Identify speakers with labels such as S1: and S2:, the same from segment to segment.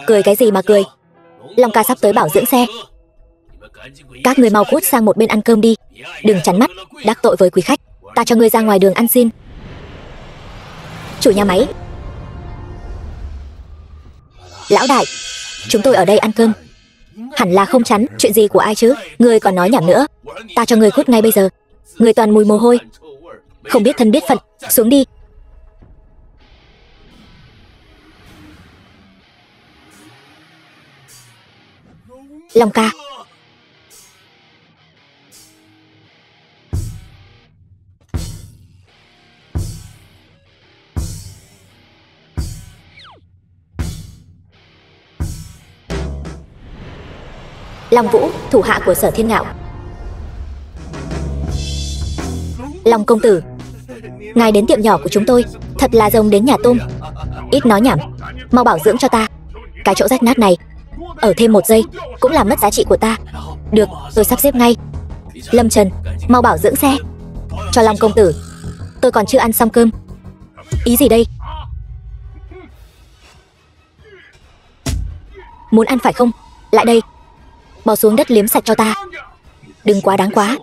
S1: Cười cái gì mà cười? Long ca sắp tới bảo dưỡng xe. Các người mau cút sang một bên ăn cơm đi. Đừng chắn mắt, đắc tội với quý khách. Ta cho ngươi ra ngoài đường ăn xin. Chủ nhà máy. Lão đại, chúng tôi ở đây ăn cơm. Hẳn là không chắn, chuyện gì của ai chứ? Ngươi còn nói nhảm nữa. Ta cho ngươi cút ngay bây giờ. Ngươi toàn mùi mồ hôi. Không biết thân biết phận, xuống đi. Long ca. Long Vũ, thủ hạ của Sở Thiên Ngạo. Long công tử, ngài đến tiệm nhỏ của chúng tôi, thật là rồng đến nhà tôm. Ít nói nhảm, mau bảo dưỡng cho ta. Cái chỗ rách nát này, ở thêm 1 giây cũng làm mất giá trị của ta. Được, tôi sắp xếp ngay. Lâm Trần, mau bảo dưỡng xe cho Long công tử. Tôi còn chưa ăn xong cơm. Ý gì đây? Muốn ăn phải không? Lại đây, bỏ xuống đất liếm sạch cho ta. Đừng quá đáng quá.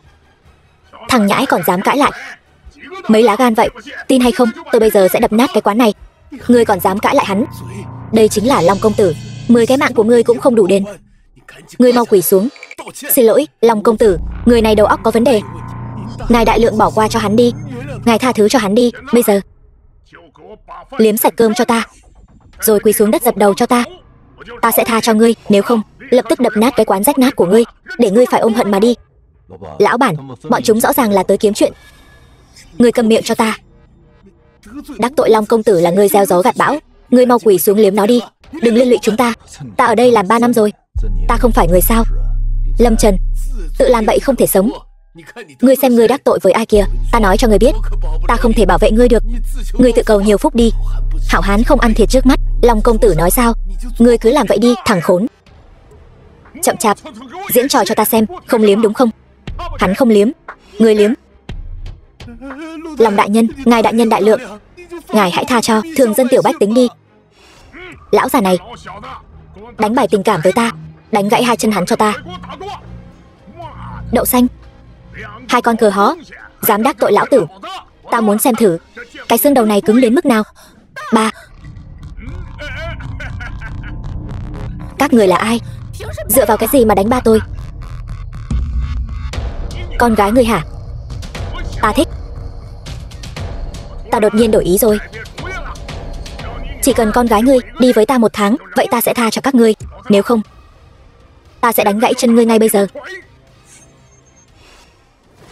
S1: Thằng nhãi còn dám cãi lại. Mấy lá gan vậy, tin hay không, tôi bây giờ sẽ đập nát cái quán này. Ngươi còn dám cãi lại hắn? Đây chính là Long công tử, 10 cái mạng của ngươi cũng không đủ đền. Ngươi mau quỳ xuống. Xin lỗi, Long công tử, người này đầu óc có vấn đề. Ngài đại lượng bỏ qua cho hắn đi. Ngài tha thứ cho hắn đi. Bây giờ liếm sạch cơm cho ta, rồi quỳ xuống đất dập đầu cho ta. Ta sẽ tha cho ngươi, nếu không lập tức đập nát cái quán rách nát của ngươi, để ngươi phải ôm hận mà đi. Lão bản, bọn chúng rõ ràng là tới kiếm chuyện. Ngươi câm miệng cho ta. Đắc tội Long công tử là ngươi gieo gió gặt bão. Ngươi mau quỳ xuống liếm nó đi, đừng liên lụy chúng ta. Ta ở đây làm 3 năm rồi. Ta không phải người sao? Lâm Trần, tự làm bậy không thể sống. Ngươi xem ngươi đắc tội với ai kìa. Ta nói cho ngươi biết, ta không thể bảo vệ ngươi được. Ngươi tự cầu nhiều phúc đi. Hảo hán không ăn thiệt trước mắt. Long công tử nói sao? Ngươi cứ làm vậy đi, thằng khốn. Chậm chạp, diễn trò cho ta xem. Không liếm đúng không? Hắn không liếm, ngươi liếm. Long đại nhân, ngài đại nhân đại lượng, ngài hãy tha cho thường dân tiểu bách tính đi. Lão già này đánh bài tình cảm với ta, đánh gãy 2 chân hắn cho ta. Đậu xanh, 2 con cờ hó, dám đắc tội lão tử. Ta muốn xem thử cái xương đầu này cứng đến mức nào. 3. Các người là ai? Dựa vào cái gì mà đánh ba tôi? Con gái ngươi hả? Ta thích. Ta đột nhiên đổi ý rồi. Chỉ cần con gái ngươi đi với ta 1 tháng, vậy ta sẽ tha cho các ngươi. Nếu không, ta sẽ đánh gãy chân ngươi ngay bây giờ.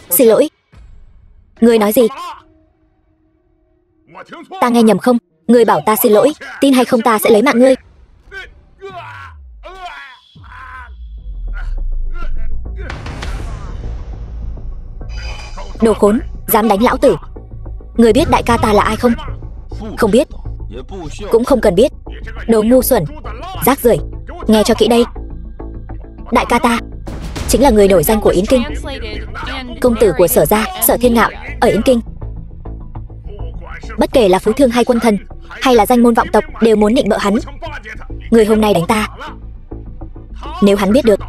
S1: Xin lỗi. Ngươi nói gì? Ta nghe nhầm không? Ngươi bảo ta xin lỗi, tin hay không ta sẽ lấy mạng ngươi. Đồ khốn, dám đánh lão tử. Ngươi biết đại ca ta là ai không? Không biết, cũng không cần biết. Đồ ngu xuẩn, rác rưởi. Nghe cho kỹ đây. Đại ca ta chính là người nổi danh của Yến Kinh, công tử của Sở gia, Sở Thiên Ngạo ở Yến Kinh. Bất kể là phú thương hay quân thần, hay là danh môn vọng tộc, đều muốn nịnh bợ hắn. Người hôm nay đánh ta, nếu hắn biết được,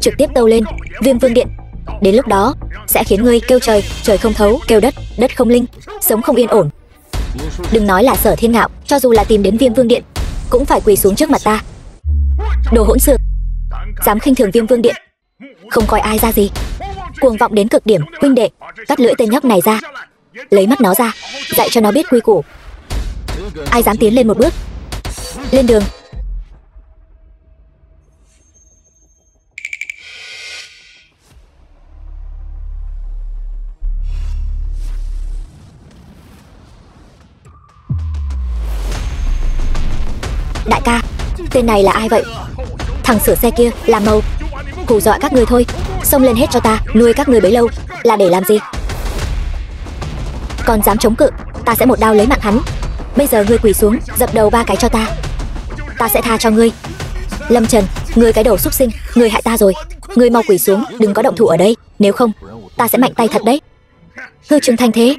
S1: trực tiếp tâu lên Viêm Vương Điện. Đến lúc đó sẽ khiến ngươi kêu trời, trời không thấu, kêu đất, đất không linh, sống không yên ổn. Đừng nói là Sở Thiên Ngạo, cho dù là tìm đến Viêm Vương Điện cũng phải quỳ xuống trước mặt ta. Đồ hỗn xược, dám khinh thường Viêm Vương Điện, không coi ai ra gì, cuồng vọng đến cực điểm. Huynh đệ, cắt lưỡi tên nhóc này ra, lấy mắt nó ra, dạy cho nó biết quy củ. Ai dám tiến lên một bước, lên đường. Đại ca, tên này là ai vậy? Thằng sửa xe kia làm màu, hù dọa các ngươi thôi. Xông lên hết cho ta, nuôi các ngươi bấy lâu là để làm gì? Còn dám chống cự, ta sẽ một đao lấy mạng hắn. Bây giờ ngươi quỳ xuống, dập đầu 3 cái cho ta, ta sẽ tha cho ngươi. Lâm Trần, ngươi cái đầu xúc sinh, ngươi hại ta rồi. Ngươi mau quỳ xuống, đừng có động thủ ở đây, nếu không ta sẽ mạnh tay thật đấy. Hư Trương Thanh Thế,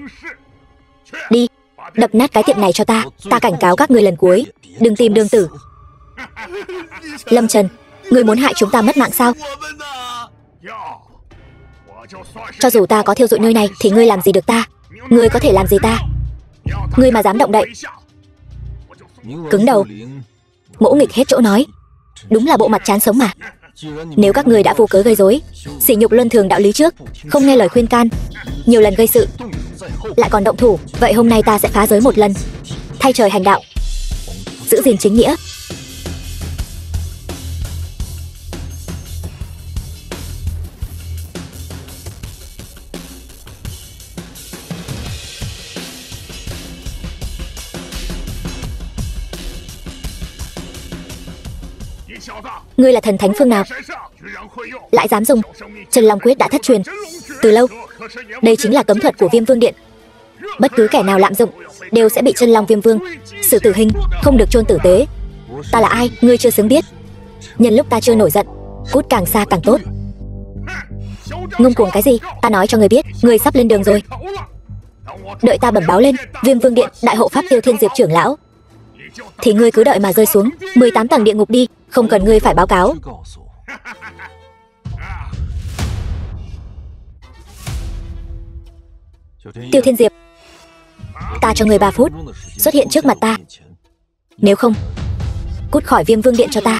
S1: đi, đập nát cái tiệm này cho ta. Ta cảnh cáo các ngươi lần cuối, đừng tìm đường tử. Lâm Trần, ngươi muốn hại chúng ta mất mạng sao? Cho dù ta có thiêu rụi nơi này thì ngươi làm gì được ta? Ngươi có thể làm gì ta? Ngươi mà dám động đậy. Cứng đầu. Ngỗ nghịch hết chỗ nói. Đúng là bộ mặt chán sống mà. Nếu các ngươi đã vô cớ gây rối, sỉ nhục luân thường đạo lý trước, không nghe lời khuyên can, nhiều lần gây sự, lại còn động thủ, vậy hôm nay ta sẽ phá giới một lần, thay trời hành đạo, giữ gìn chính nghĩa. Ngươi là thần thánh phương nào lại dám dùng Chân Long Quyết đã thất truyền từ lâu. Đây chính là cấm thuật của Viêm Vương Điện. Bất cứ kẻ nào lạm dụng đều sẽ bị Chân Long Viêm Vương xử tử hình, không được chôn tử tế. Ta là ai ngươi chưa xứng biết. Nhân lúc ta chưa nổi giận, cút càng xa càng tốt. Ngông cuồng cái gì? Ta nói cho ngươi biết, ngươi sắp lên đường rồi. Đợi ta bẩm báo lên Viêm Vương Điện đại hộ pháp Tiêu Thiên Diệp trưởng lão, thì ngươi cứ đợi mà rơi xuống 18 tầng địa ngục đi, không cần ngươi phải báo cáo. Tiêu Thiên Diệp, ta cho ngươi 3 phút xuất hiện trước mặt ta, nếu không cút khỏi Viêm Vương Điện cho ta.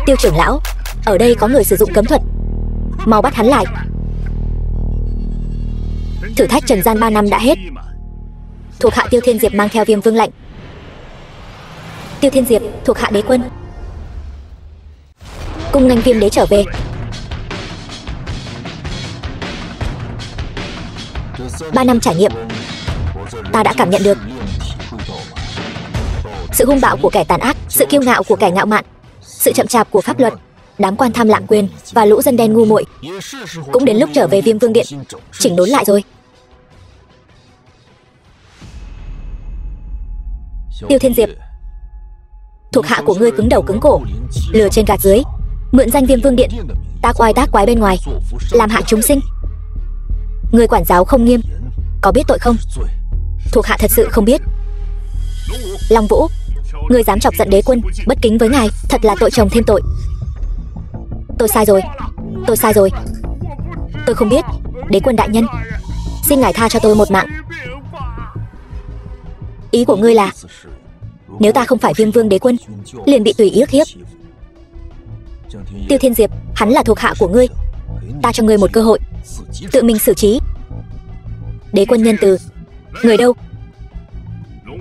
S1: Tiêu trưởng lão, ở đây có người sử dụng cấm thuật, mau bắt hắn lại. Thử thách trần gian 3 năm đã hết. Thuộc hạ Tiêu Thiên Diệp mang theo Viêm Vương lệnh. Tiêu Thiên Diệp, thuộc hạ đế quân. Cung nghênh Viêm đế trở về. 3 năm trải nghiệm, ta đã cảm nhận được sự hung bạo của kẻ tàn ác, sự kiêu ngạo của kẻ ngạo mạn, sự chậm chạp của pháp luật, đám quan tham lạm quyền và lũ dân đen ngu muội. Cũng đến lúc trở về Viêm Vương Điện, chỉnh đốn lại rồi. Tiêu Thiên Diệp, thuộc hạ của ngươi cứng đầu cứng cổ, lừa trên gạt dưới, mượn danh Viêm Vương Điện tác oai tác quái bên ngoài, làm hại chúng sinh. Ngươi quản giáo không nghiêm, có biết tội không? Thuộc hạ thật sự không biết. Long Vũ, ngươi dám chọc giận đế quân, bất kính với ngài, thật là tội chồng thêm tội. Tôi sai rồi, tôi sai rồi. Tôi không biết, đế quân đại nhân, xin ngài tha cho tôi một mạng. Ý của ngươi là nếu ta không phải Viêm Vương đế quân, liền bị tùy ý ức hiếp. Tiêu Thiên Diệp, hắn là thuộc hạ của ngươi, ta cho ngươi một cơ hội, tự mình xử trí. Đế quân nhân từ, người đâu?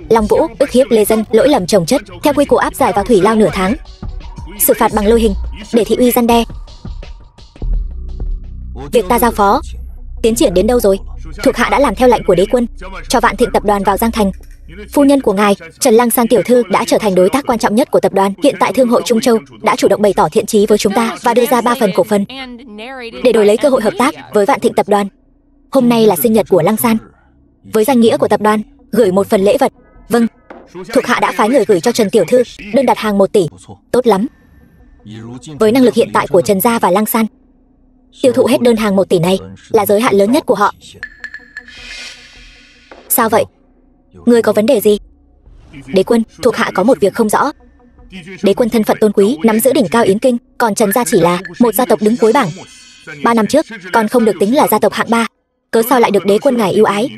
S1: Long Vũ, ức hiếp lê dân, lỗi lầm chồng chất, theo quy củ áp giải vào thủy lao nửa tháng, xử phạt bằng lôi hình, để thị uy răn đe. Việc ta giao phó tiến triển đến đâu rồi? Thuộc hạ đã làm theo lệnh của đế quân, cho Vạn Thịnh tập đoàn vào Giang Thành. Phu nhân của ngài, Trần Lăng San tiểu thư đã trở thành đối tác quan trọng nhất của tập đoàn. Hiện tại Thương hội Trung Châu đã chủ động bày tỏ thiện chí với chúng ta và đưa ra 3 phần cổ phần để đổi lấy cơ hội hợp tác với Vạn Thịnh tập đoàn. Hôm nay là sinh nhật của Lăng San, với danh nghĩa của tập đoàn gửi một phần lễ vật. Vâng, thuộc hạ đã phái người gửi cho Trần tiểu thư đơn đặt hàng 1 tỷ. Tốt lắm. Với năng lực hiện tại của Trần gia và Lăng San, tiêu thụ hết đơn hàng 1 tỷ này là giới hạn lớn nhất của họ. Sao vậy? Ngươi có vấn đề gì? Đế quân, thuộc hạ có một việc không rõ. Đế quân thân phận tôn quý, nắm giữ đỉnh cao Yến Kinh, còn Trần gia chỉ là một gia tộc đứng cuối bảng. 3 năm trước còn không được tính là gia tộc hạng 3, cớ sao lại được đế quân ngài ưu ái?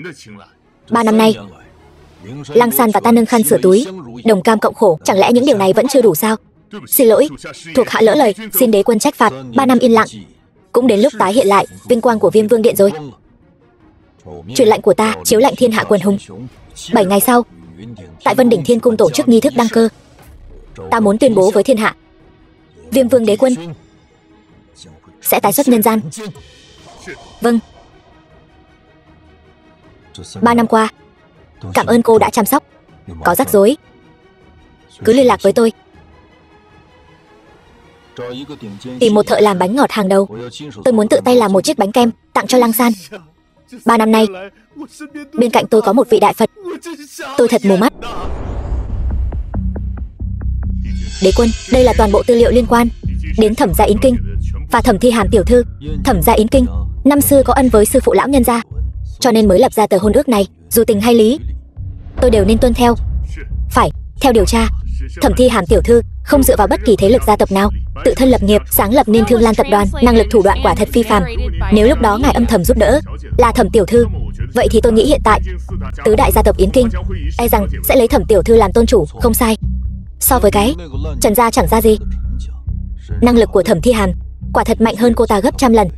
S1: 3 năm nay, Lăng San và ta nâng khăn sửa túi, đồng cam cộng khổ, chẳng lẽ những điều này vẫn chưa đủ sao? Xin lỗi, thuộc hạ lỡ lời, xin đế quân trách phạt. 3 năm yên lặng, cũng đến lúc tái hiện lại vinh quang của Viêm Vương Điện rồi. Truyền lệnh của ta, chiếu lệnh thiên hạ quần hùng. 7 ngày sau, tại Vân Đỉnh Thiên Cung tổ chức nghi thức đăng cơ. Ta muốn tuyên bố với thiên hạ, Viêm Vương đế quân sẽ tái xuất nhân gian. Vâng. 3 năm qua, cảm ơn cô đã chăm sóc. Có rắc rối cứ liên lạc với tôi. Tìm một thợ làm bánh ngọt hàng đầu. Tôi muốn tự tay làm một chiếc bánh kem tặng cho Lăng San. 3 năm nay, bên cạnh tôi có một vị đại Phật. Tôi thật mù mắt. Đế quân, đây là toàn bộ tư liệu liên quan đến Thẩm gia Yến Kinh. và Thẩm Thi Hàm tiểu thư, Thẩm gia Yến Kinh, năm xưa có ân với sư phụ lão nhân gia, cho nên mới lập ra tờ hôn ước này. Dù tình hay lý, tôi đều nên tuân theo. Phải, theo điều tra, Thẩm Thi Hàm tiểu thư không dựa vào bất kỳ thế lực gia tộc nào, tự thân lập nghiệp, sáng lập nên Thương Lan tập đoàn, năng lực thủ đoạn quả thật phi phàm. Nếu lúc đó ngài âm thầm giúp đỡ là Thẩm tiểu thư, vậy thì tôi nghĩ hiện tại tứ đại gia tộc Yến Kinh e rằng sẽ lấy Thẩm tiểu thư làm tôn chủ, không sai. So với cái Trần gia chẳng ra gì. Năng lực của Thẩm Thi Hàm quả thật mạnh hơn cô ta gấp trăm lần.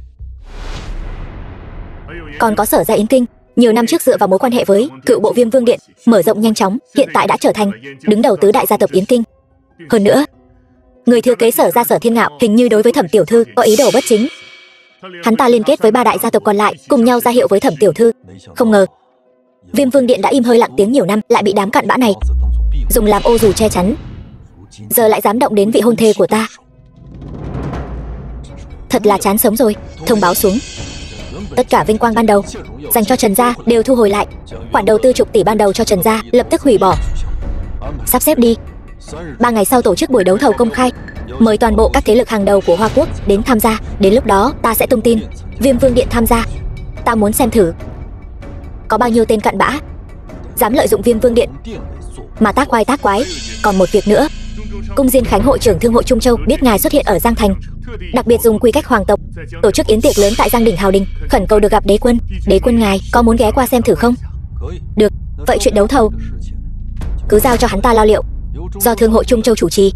S1: Còn có Sở gia Yến Kinh, nhiều năm trước dựa vào mối quan hệ với cựu bộ Viêm Vương Điện mở rộng nhanh chóng, hiện tại đã trở thành đứng đầu tứ đại gia tộc Yến Kinh. Hơn nữa, người thừa kế Sở gia Sở Thiên Ngạo hình như đối với Thẩm tiểu thư có ý đồ bất chính. Hắn ta liên kết với ba đại gia tộc còn lại, cùng nhau ra hiệu với Thẩm tiểu thư. Không ngờ Viêm Vương Điện đã im hơi lặng tiếng nhiều năm, lại bị đám cặn bã này dùng làm ô dù che chắn, giờ lại dám động đến vị hôn thê của ta. Thật là chán sống rồi. Thông báo xuống, tất cả vinh quang ban đầu dành cho Trần gia đều thu hồi lại. Khoản đầu tư chục tỷ ban đầu cho Trần gia lập tức hủy bỏ. Sắp xếp đi, 3 ngày sau tổ chức buổi đấu thầu công khai, mời toàn bộ các thế lực hàng đầu của Hoa Quốc đến tham gia. Đến lúc đó ta sẽ tung tin Viêm Vương Điện tham gia. Ta muốn xem thử có bao nhiêu tên cặn bã dám lợi dụng Viêm Vương Điện mà tác oai tác quái. Còn một việc nữa, Cung Diên Khánh hội trưởng Thương hội Trung Châu biết ngài xuất hiện ở Giang Thành, đặc biệt dùng quy cách hoàng tộc tổ chức yến tiệc lớn tại Giang Đỉnh Hào Đình, khẩn cầu được gặp đế quân. Đế quân ngài có muốn ghé qua xem thử không? Được, vậy chuyện đấu thầu cứ giao cho hắn ta lo liệu, do Thương hội Trung Châu chủ trì.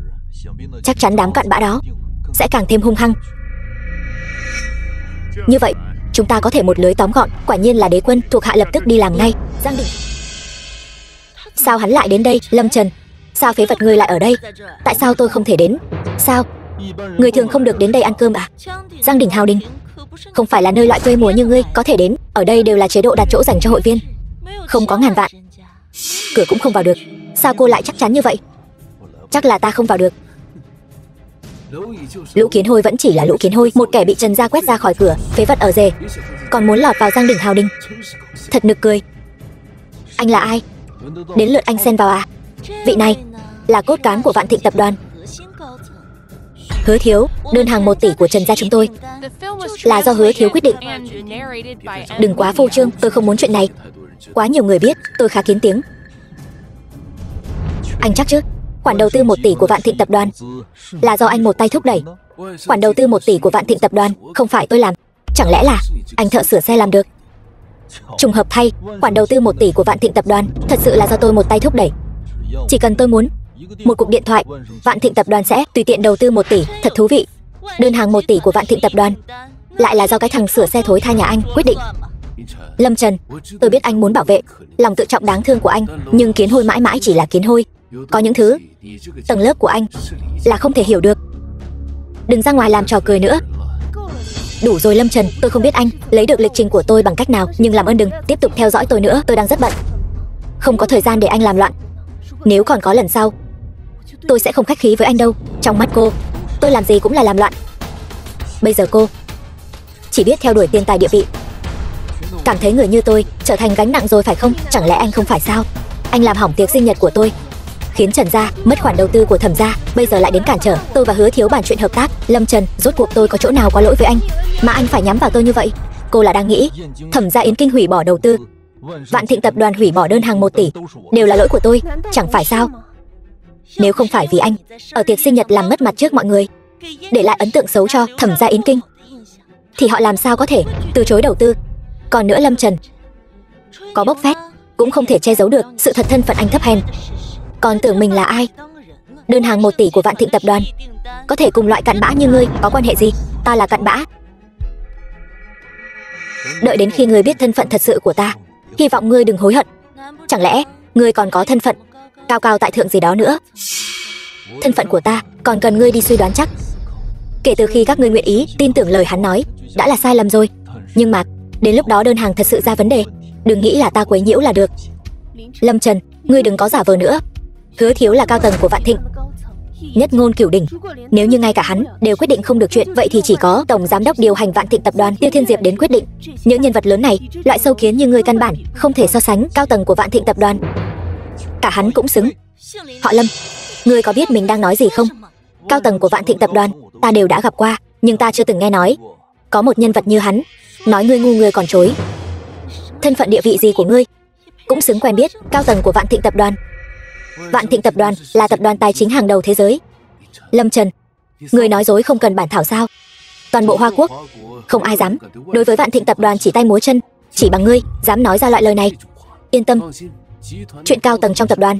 S1: Chắc chắn đám cặn bã đó sẽ càng thêm hung hăng. Như vậy chúng ta có thể một lưới tóm gọn. Quả nhiên là đế quân. Thuộc hạ lập tức đi làm ngay. Giang Đỉnh, sao hắn lại đến đây? Lâm Trần, sao phế vật ngươi lại ở đây? Tại sao tôi không thể đến? Sao người thường không được đến đây ăn cơm à? Giang Đỉnh Hào Đình không phải là nơi loại quê mùa như ngươi có thể đến. Ở đây đều là chế độ đặt chỗ dành cho hội viên, không có ngàn vạn cửa cũng không vào được. Sao cô lại chắc chắn như vậy? Chắc là ta không vào được. Lũ kiến hôi vẫn chỉ là lũ kiến hôi, một kẻ bị Trần gia quét ra khỏi cửa, phế vật ở rể, còn muốn lọt vào Giang Đỉnh Hào Đình. Thật nực cười. Anh là ai? Đến lượt anh xen vào à? Vị này là cốt cán của Vạn Thịnh tập đoàn. Hứa Thiếu, đơn hàng 1 tỷ của Trần gia chúng tôi là do Hứa Thiếu quyết định. Đừng quá phô trương, tôi không muốn chuyện này quá nhiều người biết. Tôi khá kín tiếng. Anh chắc chứ? Khoản đầu tư 1 tỷ của Vạn Thịnh tập đoàn là do anh một tay thúc đẩy. Khoản đầu tư 1 tỷ của Vạn Thịnh tập đoàn không phải tôi làm. Chẳng lẽ là anh thợ sửa xe làm được? Trùng hợp thay, khoản đầu tư 1 tỷ của Vạn Thịnh tập đoàn thật sự là do tôi một tay thúc đẩy. Chỉ cần tôi muốn một cuộc điện thoại, Vạn Thịnh tập đoàn sẽ tùy tiện đầu tư 1 tỷ. Thật thú vị. Đơn hàng 1 tỷ của Vạn Thịnh tập đoàn lại là do cái thằng sửa xe thối tha nhà anh quyết định. Lâm Trần, tôi biết anh muốn bảo vệ lòng tự trọng đáng thương của anh, nhưng kiến hôi mãi mãi chỉ là kiến hôi. Có những thứ tầng lớp của anh là không thể hiểu được. Đừng ra ngoài làm trò cười nữa. Đủ rồi Lâm Trần, tôi không biết anh lấy được lịch trình của tôi bằng cách nào, nhưng làm ơn đừng tiếp tục theo dõi tôi nữa. Tôi đang rất bận, không có thời gian để anh làm loạn. Nếu còn có lần sau, tôi sẽ không khách khí với anh đâu. Trong mắt cô, tôi làm gì cũng là làm loạn. Bây giờ cô chỉ biết theo đuổi tiền tài địa vị, cảm thấy người như tôi trở thành gánh nặng rồi phải không? Chẳng lẽ anh không phải sao? Anh làm hỏng tiệc sinh nhật của tôi, khiến Trần gia mất khoản đầu tư của Thẩm gia, bây giờ lại đến cản trở tôi và Hứa Thiếu bàn chuyện hợp tác. Lâm Trần, rốt cuộc tôi có chỗ nào có lỗi với anh mà anh phải nhắm vào tôi như vậy? Cô là đang nghĩ Thẩm gia Yến Kinh hủy bỏ đầu tư, Vạn Thịnh tập đoàn hủy bỏ đơn hàng 1 tỷ đều là lỗi của tôi, chẳng phải sao? Nếu không phải vì anh ở tiệc sinh nhật làm mất mặt trước mọi người, để lại ấn tượng xấu cho Thẩm gia Yến Kinh, thì họ làm sao có thể từ chối đầu tư? Còn nữa Lâm Trần, có bốc phét cũng không thể che giấu được sự thật thân phận anh thấp hèn. Còn tưởng mình là ai? Đơn hàng 1 tỷ của Vạn Thịnh tập đoàn có thể cùng loại cặn bã như ngươi có quan hệ gì? Ta là cặn bã. Đợi đến khi ngươi biết thân phận thật sự của ta, hy vọng ngươi đừng hối hận. Chẳng lẽ ngươi còn có thân phận cao cao tại thượng gì đó nữa? Thân phận của ta còn cần ngươi đi suy đoán chắc. Kể từ khi các ngươi nguyện ý tin tưởng lời hắn nói, đã là sai lầm rồi. Nhưng mà đến lúc đó đơn hàng thật sự ra vấn đề, đừng nghĩ là ta quấy nhiễu là được. Lâm Trần, ngươi đừng có giả vờ nữa. Hứa Thiếu là cao tầng của Vạn Thịnh, nhất ngôn cửu đỉnh. Nếu như ngay cả hắn đều quyết định không được chuyện, vậy thì chỉ có tổng giám đốc điều hành Vạn Thịnh tập đoàn Tiêu Thiên Diệp đến quyết định. Những nhân vật lớn này, loại sâu kiến như ngươi căn bản không thể so sánh cao tầng của Vạn Thịnh tập đoàn. Cả hắn cũng xứng. Họ Lâm, ngươi có biết mình đang nói gì không? Cao tầng của Vạn Thịnh tập đoàn ta đều đã gặp qua, nhưng ta chưa từng nghe nói có một nhân vật như hắn. Nói ngươi ngu ngươi còn chối. Thân phận địa vị gì của ngươi cũng xứng quen biết cao tầng của Vạn Thịnh tập đoàn. Vạn Thịnh tập đoàn là tập đoàn tài chính hàng đầu thế giới. Lâm Trần, ngươi nói dối không cần bản thảo sao? Toàn bộ Hoa Quốc không ai dám đối với Vạn Thịnh tập đoàn chỉ tay múa chân, chỉ bằng ngươi dám nói ra loại lời này. Yên tâm, chuyện cao tầng trong tập đoàn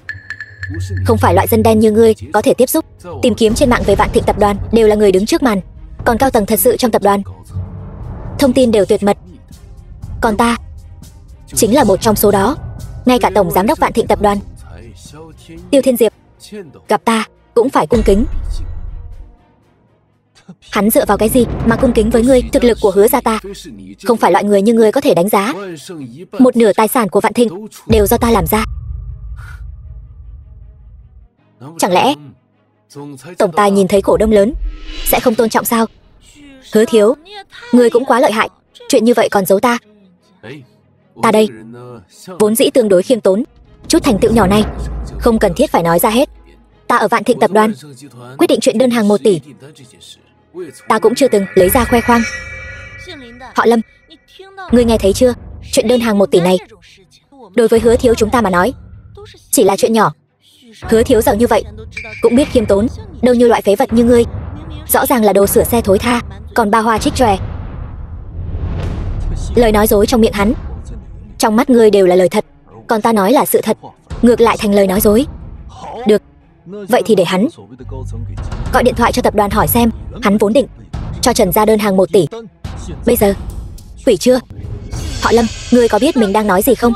S1: không phải loại dân đen như ngươi có thể tiếp xúc. Tìm kiếm trên mạng về Vạn Thịnh tập đoàn đều là người đứng trước màn, còn cao tầng thật sự trong tập đoàn thông tin đều tuyệt mật. Còn ta chính là một trong số đó. Ngay cả tổng giám đốc Vạn Thịnh tập đoàn Tiêu Thiên Diệp gặp ta cũng phải cung kính. Hắn dựa vào cái gì mà cung kính với ngươi? Thực lực của Hứa gia ta không phải loại người như ngươi có thể đánh giá. Một nửa tài sản của Vạn Thịnh đều do ta làm ra. Chẳng lẽ tổng tài nhìn thấy cổ đông lớn sẽ không tôn trọng sao? Hứa thiếu, ngươi cũng quá lợi hại. Chuyện như vậy còn giấu ta. Ta đây vốn dĩ tương đối khiêm tốn, chút thành tựu nhỏ này không cần thiết phải nói ra hết. Ta ở Vạn Thịnh tập đoàn quyết định chuyện đơn hàng 1 tỷ, ta cũng chưa từng lấy ra khoe khoang. Họ Lâm, ngươi nghe thấy chưa? Chuyện đơn hàng 1 tỷ này đối với Hứa thiếu chúng ta mà nói chỉ là chuyện nhỏ. Hứa thiếu giàu như vậy cũng biết khiêm tốn, đâu như loại phế vật như ngươi. Rõ ràng là đồ sửa xe thối tha, còn ba hoa trích chòe. Lời nói dối trong miệng hắn, trong mắt ngươi đều là lời thật, còn ta nói là sự thật, ngược lại thành lời nói dối. Được, vậy thì để hắn gọi điện thoại cho tập đoàn hỏi xem. Hắn vốn định cho Trần gia đơn hàng 1 tỷ, bây giờ hủy chưa? Họ Lâm, ngươi có biết mình đang nói gì không?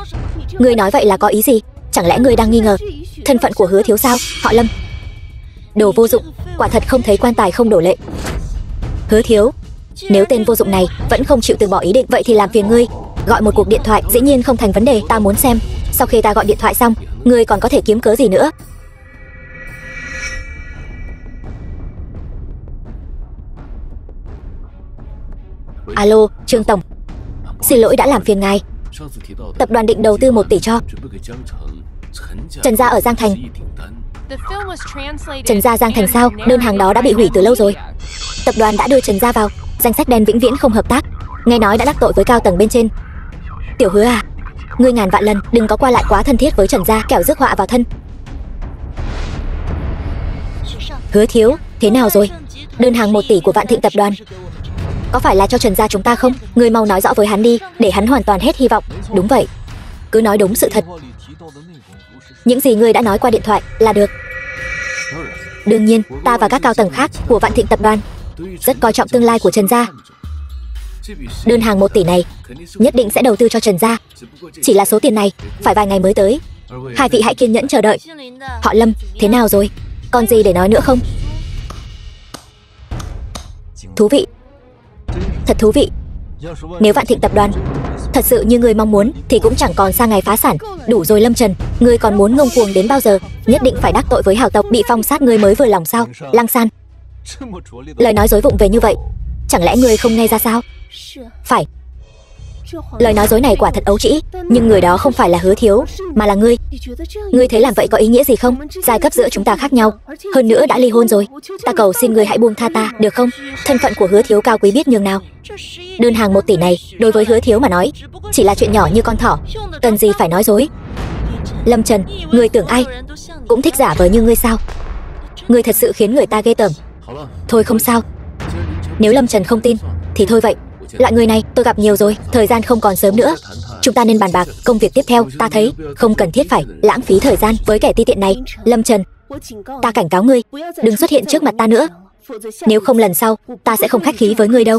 S1: Ngươi nói vậy là có ý gì? Chẳng lẽ ngươi đang nghi ngờ thân phận của Hứa thiếu sao? Họ Lâm, đồ vô dụng, quả thật không thấy quan tài không đổ lệ. Hứa thiếu, nếu tên vô dụng này vẫn không chịu từ bỏ ý định, vậy thì làm phiền ngươi gọi một cuộc điện thoại. Dĩ nhiên không thành vấn đề, ta muốn xem sau khi ta gọi điện thoại xong ngươi còn có thể kiếm cớ gì nữa. Alo, Trương tổng, xin lỗi đã làm phiền ngài. Tập đoàn định đầu tư 1 tỷ cho Trần gia ở Giang Thành. Trần gia Giang Thành sao? Đơn hàng đó đã bị hủy từ lâu rồi. Tập đoàn đã đưa Trần gia vào danh sách đen vĩnh viễn không hợp tác. Nghe nói đã đắc tội với cao tầng bên trên. Tiểu Hứa à, ngươi ngàn vạn lần đừng có qua lại quá thân thiết với Trần gia, kẻo rước họa vào thân. Hứa thiếu, thế nào rồi? Đơn hàng 1 tỷ của Vạn Thịnh tập đoàn có phải là cho Trần gia chúng ta không? Ngươi mau nói rõ với hắn đi, để hắn hoàn toàn hết hy vọng. Đúng vậy, cứ nói đúng sự thật. Những gì ngươi đã nói qua điện thoại là được. Đương nhiên, ta và các cao tầng khác của Vạn Thịnh tập đoàn rất coi trọng tương lai của Trần gia. Đơn hàng 1 tỷ này nhất định sẽ đầu tư cho Trần gia. Chỉ là số tiền này phải vài ngày mới tới. Hai vị hãy kiên nhẫn chờ đợi. Họ Lâm, thế nào rồi? Còn gì để nói nữa không? Thú vị, thật thú vị. Nếu Vạn Thịnh tập đoàn thật sự như ngươi mong muốn thì cũng chẳng còn xa ngày phá sản. Đủ rồi Lâm Trần, ngươi còn muốn ngông cuồng đến bao giờ? Nhất định phải đắc tội với hào tộc, bị phong sát ngươi mới vừa lòng sao? Lăng San, lời nói dối vụng về như vậy, chẳng lẽ ngươi không nghe ra sao? Phải, lời nói dối này quả thật ấu trĩ, nhưng người đó không phải là Hứa thiếu mà là ngươi. Ngươi thấy làm vậy có ý nghĩa gì không? Giai cấp giữa chúng ta khác nhau, hơn nữa đã ly hôn rồi. Ta cầu xin ngươi hãy buông tha ta, được không? Thân phận của Hứa thiếu cao quý biết nhường nào. Đơn hàng 1 tỷ này đối với Hứa thiếu mà nói chỉ là chuyện nhỏ như con thỏ, cần gì phải nói dối. Lâm Trần, ngươi tưởng ai cũng thích giả vờ như ngươi sao? Ngươi thật sự khiến người ta ghê tởm. Thôi không sao, nếu Lâm Trần không tin thì thôi vậy. Loại người này tôi gặp nhiều rồi. Thời gian không còn sớm nữa, chúng ta nên bàn bạc công việc tiếp theo. Ta thấy không cần thiết phải lãng phí thời gian với kẻ ti tiện này. Lâm Trần, ta cảnh cáo ngươi đừng xuất hiện trước mặt ta nữa, nếu không lần sau ta sẽ không khách khí với ngươi đâu.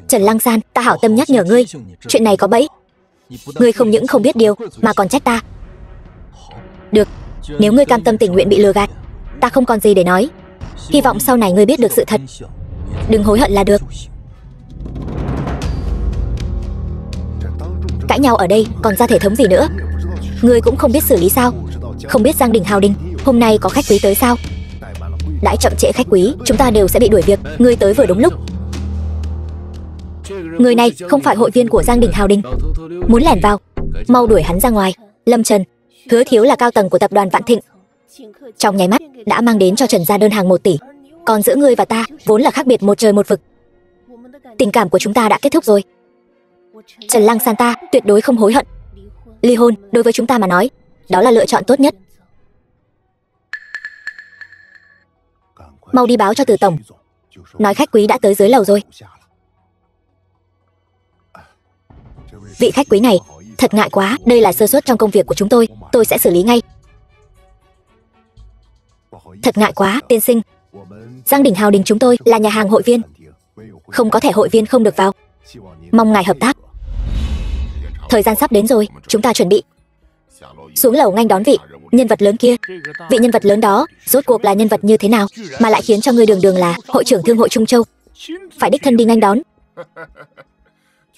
S1: Trần Lăng San, ta hảo tâm nhắc nhở ngươi, chuyện này có bẫy. Ngươi không những không biết điều mà còn trách ta. Được, nếu ngươi cam tâm tình nguyện bị lừa gạt, ta không còn gì để nói. Hy vọng sau này ngươi biết được sự thật, đừng hối hận là được. Cãi nhau ở đây còn ra thể thống gì nữa? Ngươi cũng không biết xử lý sao? Không biết Giang Đình Hào Đình hôm nay có khách quý tới sao? Đãi chậm trễ khách quý, chúng ta đều sẽ bị đuổi việc. Ngươi tới vừa đúng lúc. Người này không phải hội viên của Giang Đình Hào Đình, muốn lẻn vào, mau đuổi hắn ra ngoài. Lâm Trần, Hứa thiếu là cao tầng của tập đoàn Vạn Thịnh, trong nháy mắt đã mang đến cho Trần gia đơn hàng 1 tỷ. Còn giữa ngươi và ta vốn là khác biệt một trời một vực. Tình cảm của chúng ta đã kết thúc rồi. Trần Lăng San ta tuyệt đối không hối hận. Ly hôn đối với chúng ta mà nói, đó là lựa chọn tốt nhất. Mau đi báo cho Từ tổng, nói khách quý đã tới dưới lầu rồi. Vị khách quý này, thật ngại quá, đây là sơ suất trong công việc của chúng tôi sẽ xử lý ngay. Thật ngại quá, tiên sinh. Giang Đình Hào Đình chúng tôi là nhà hàng hội viên, không có thẻ hội viên không được vào. Mong ngài hợp tác. Thời gian sắp đến rồi, chúng ta chuẩn bị xuống lầu nghênh đón vị nhân vật lớn kia. Vị nhân vật lớn đó rốt cuộc là nhân vật như thế nào mà lại khiến cho người đường đường là hội trưởng thương hội Trung Châu phải đích thân đi nghênh đón?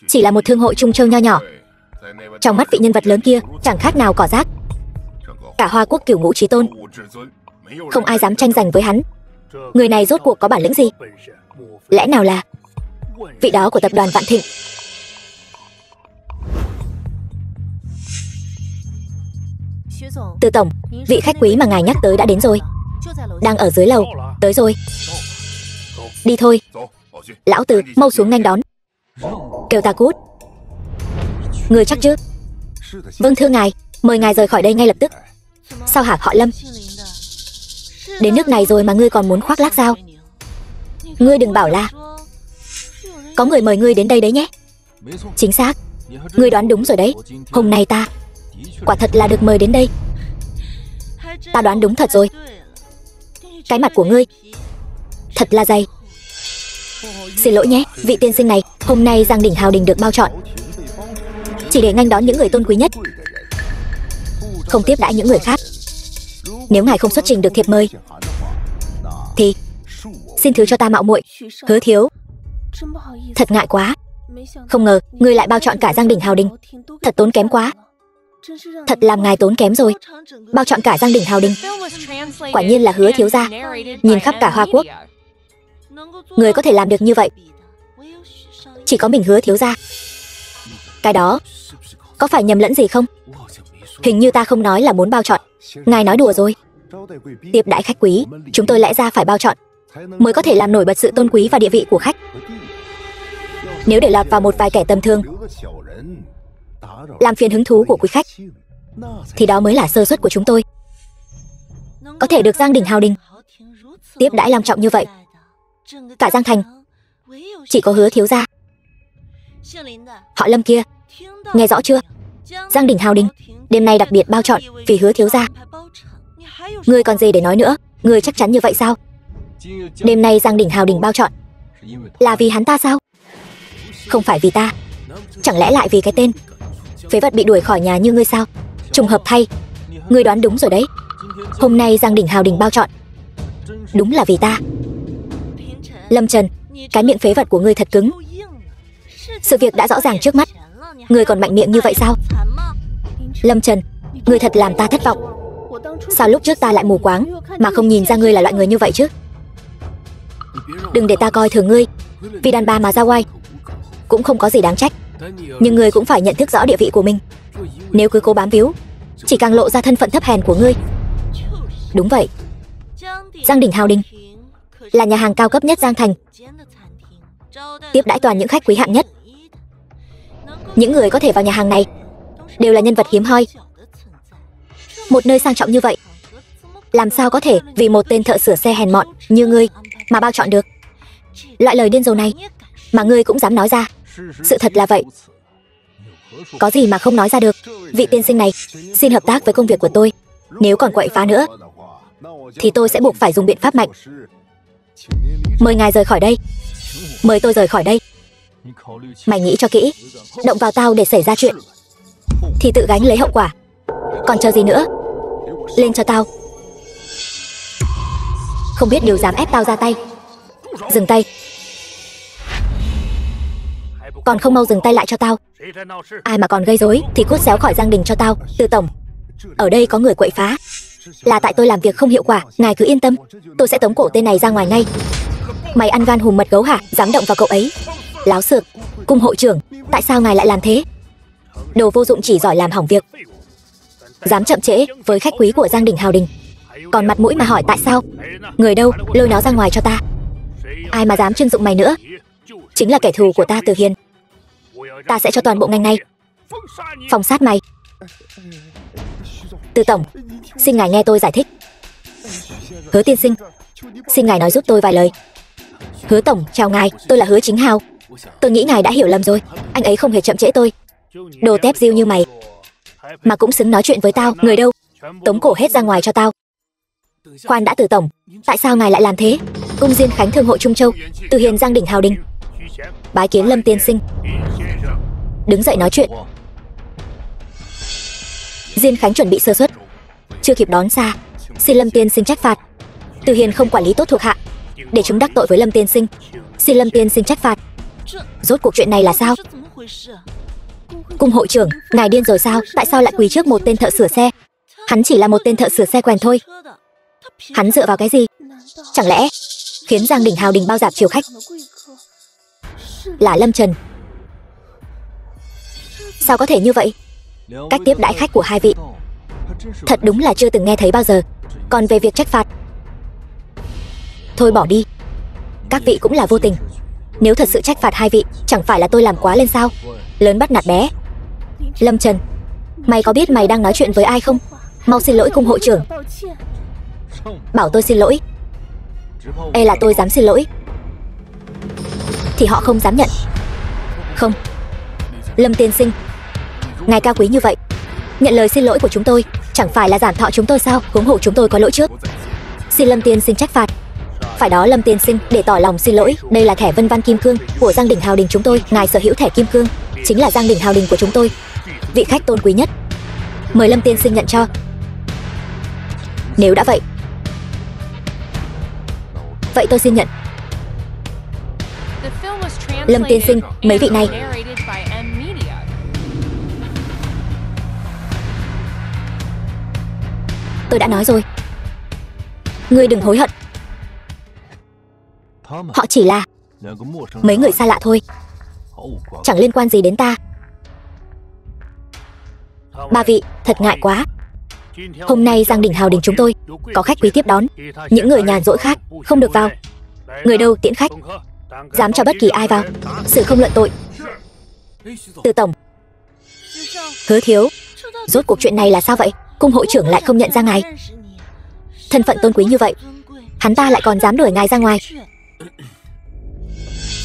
S1: Chỉ là một thương hội Trung Châu nho nhỏ, trong mắt vị nhân vật lớn kia chẳng khác nào cỏ rác. Cả Hoa Quốc cửu ngũ chí tôn, không ai dám tranh giành với hắn. Người này rốt cuộc có bản lĩnh gì? Lẽ nào là vị đó của tập đoàn Vạn Thịnh? Từ tổng, vị khách quý mà ngài nhắc tới đã đến rồi, đang ở dưới lầu. Tới rồi. Đi thôi. Lão Từ, mau xuống nghênh đón. Kêu ta cút. Người chắc chứ? Vâng thưa ngài, mời ngài rời khỏi đây ngay lập tức. Sao hả họ Lâm? Đến nước này rồi mà ngươi còn muốn khoác lác sao? Ngươi đừng bảo là có người mời ngươi đến đây đấy nhé. Chính xác, ngươi đoán đúng rồi đấy. Hôm nay ta quả thật là được mời đến đây. Ta đoán đúng thật rồi. Cái mặt của ngươi thật là dày. Xin lỗi nhé, vị tiên sinh này, hôm nay Giang Đình Hào Đình được bao chọn chỉ để nghênh đón những người tôn quý nhất, không tiếp đãi những người khác. Nếu ngài không xuất trình được thiệp mời thì xin thứ cho ta mạo muội. Hứa thiếu, thật ngại quá. Không ngờ ngươi lại bao chọn cả Giang Đình Hào Đình. Thật tốn kém quá. Thật làm ngài tốn kém rồi. Bao chọn cả Giang Đình Hào Đình. Quả nhiên là Hứa thiếu gia. Nhìn khắp cả Hoa Quốc, người có thể làm được như vậy chỉ có mình Hứa thiếu gia. Cái đó có phải nhầm lẫn gì không? Hình như ta không nói là muốn bao chọn. Ngài nói đùa rồi. Tiếp đãi khách quý, chúng tôi lẽ ra phải bao chọn mới có thể làm nổi bật sự tôn quý và địa vị của khách. Nếu để lọt vào một vài kẻ tầm thường, làm phiền hứng thú của quý khách, thì đó mới là sơ suất của chúng tôi. Có thể được Giang Đình Hào Đình tiếp đãi long trọng như vậy, cả Giang Thành chỉ có Hứa thiếu gia. Họ Lâm kia, nghe rõ chưa? Giang Đình Hào Đình đêm nay đặc biệt bao chọn vì Hứa thiếu gia. Ngươi còn gì để nói nữa? Ngươi chắc chắn như vậy sao? Đêm nay Giang Đình Hào Đình bao chọn là vì hắn ta sao? Không phải vì ta. Chẳng lẽ lại vì cái tên phế vật bị đuổi khỏi nhà như ngươi sao? Trùng hợp thay, ngươi đoán đúng rồi đấy. Hôm nay Giang Đình Hào Đình bao chọn đúng là vì ta. Lâm Trần, cái miệng phế vật của ngươi thật cứng. Sự việc đã rõ ràng trước mắt, ngươi còn mạnh miệng như vậy sao? Lâm Trần, ngươi thật làm ta thất vọng. Sao lúc trước ta lại mù quáng mà không nhìn ra ngươi là loại người như vậy chứ? Đừng để ta coi thường ngươi. Vì đàn bà mà ra oai cũng không có gì đáng trách, nhưng ngươi cũng phải nhận thức rõ địa vị của mình. Nếu cứ cố bám víu, chỉ càng lộ ra thân phận thấp hèn của ngươi. Đúng vậy, Giang Đình Hào Đình là nhà hàng cao cấp nhất Giang Thành, tiếp đãi toàn những khách quý hạng nhất. Những người có thể vào nhà hàng này đều là nhân vật hiếm hoi. Một nơi sang trọng như vậy, làm sao có thể vì một tên thợ sửa xe hèn mọn như ngươi mà bao chọn được? Loại lời điên rồ này mà ngươi cũng dám nói ra. Sự thật là vậy, có gì mà không nói ra được. Vị tiên sinh này, xin hợp tác với công việc của tôi. Nếu còn quậy phá nữa thì tôi sẽ buộc phải dùng biện pháp mạnh. Mời ngài rời khỏi đây. Mời tôi rời khỏi đây. Mày nghĩ cho kỹ, động vào tao để xảy ra chuyện thì tự gánh lấy hậu quả. Còn chờ gì nữa? Lên cho tao. Không biết điều dám ép tao ra tay. Dừng tay. Còn không mau dừng tay lại cho tao. Ai mà còn gây rối thì cút xéo khỏi Giang Đình cho tao. Từ tổng, ở đây có người quậy phá, là tại tôi làm việc không hiệu quả. Ngài cứ yên tâm, tôi sẽ tống cổ tên này ra ngoài ngay. Mày ăn gan hùm mật gấu hả? Dám động vào cậu ấy? Láo xược. Cung hội trưởng, tại sao ngài lại làm thế? Đồ vô dụng chỉ giỏi làm hỏng việc. Dám chậm trễ với khách quý của Giang Đình Hào Đình, còn mặt mũi mà hỏi tại sao? Người đâu? Lôi nó ra ngoài cho ta. Ai mà dám trưng dụng mày nữa chính là kẻ thù của ta Từ Hiền. Ta sẽ cho toàn bộ ngành này phong sát mày. Từ tổng, xin ngài nghe tôi giải thích. Hứa tiên sinh, xin ngài nói giúp tôi vài lời. Hứa tổng, chào ngài, tôi là Hứa Chính Hào. Tôi nghĩ ngài đã hiểu lầm rồi, anh ấy không hề chậm trễ tôi. Đồ tép diêu như mày mà cũng xứng nói chuyện với tao, người đâu? Tống cổ hết ra ngoài cho tao. Khoan đã Từ tổng, tại sao ngài lại làm thế? Cung Diên Khánh Thương hội Trung Châu, Từ Hiền Giang Đỉnh Hào Đình. Bái kiến Lâm tiên sinh. Đứng dậy nói chuyện. Diên Khánh chuẩn bị sơ suất, chưa kịp đón xa, xin Lâm tiên sinh trách phạt. Từ Hiền không quản lý tốt thuộc hạ, để chúng đắc tội với Lâm tiên sinh, xin Lâm tiên sinh trách phạt. Rốt cuộc chuyện này là sao? Cung hội trưởng, ngài điên rồi sao? Tại sao lại quỳ trước một tên thợ sửa xe? Hắn chỉ là một tên thợ sửa xe quèn thôi. Hắn dựa vào cái gì? Chẳng lẽ khiến Giang Đỉnh Hào Đình bao dạp chiều khách là Lâm Trần? Sao có thể như vậy? Cách tiếp đãi khách của hai vị thật đúng là chưa từng nghe thấy bao giờ. Còn về việc trách phạt, thôi bỏ đi. Các vị cũng là vô tình. Nếu thật sự trách phạt hai vị, chẳng phải là tôi làm quá lên sao? Lớn bắt nạt bé. Lâm Trần, mày có biết mày đang nói chuyện với ai không? Mau xin lỗi cung hội trưởng. Bảo tôi xin lỗi. Ê, là tôi dám xin lỗi thì họ không dám nhận. Không, Lâm tiên sinh, ngài cao quý như vậy, nhận lời xin lỗi của chúng tôi chẳng phải là giảm thọ chúng tôi sao? Huống hồ chúng tôi có lỗi trước. Xin Lâm tiên sinh trách phạt. Phải đó Lâm tiên sinh, để tỏ lòng xin lỗi, đây là thẻ Vân Văn Kim Cương của Giang Đỉnh Hào Đình chúng tôi. Ngài sở hữu thẻ Kim Cương, chính là Giang Đỉnh Hào Đình của chúng tôi, vị khách tôn quý nhất. Mời Lâm tiên sinh nhận cho. Nếu đã vậy, vậy tôi xin nhận. Lâm tiên sinh, mấy vị này tôi đã nói rồi, ngươi đừng hối hận. Họ chỉ là mấy người xa lạ thôi, chẳng liên quan gì đến ta. Ba vị, thật ngại quá. Hôm nay Giang Đỉnh Hào Đình chúng tôi có khách quý tiếp đón, những người nhàn rỗi khác không được vào. Người đâu tiễn khách, dám cho bất kỳ ai vào, xử không luận tội. Từ tổng, Hứa thiếu, rốt cuộc chuyện này là sao vậy? Cung hội trưởng lại không nhận ra ngài. Thân phận tôn quý như vậy, hắn ta lại còn dám đuổi ngài ra ngoài.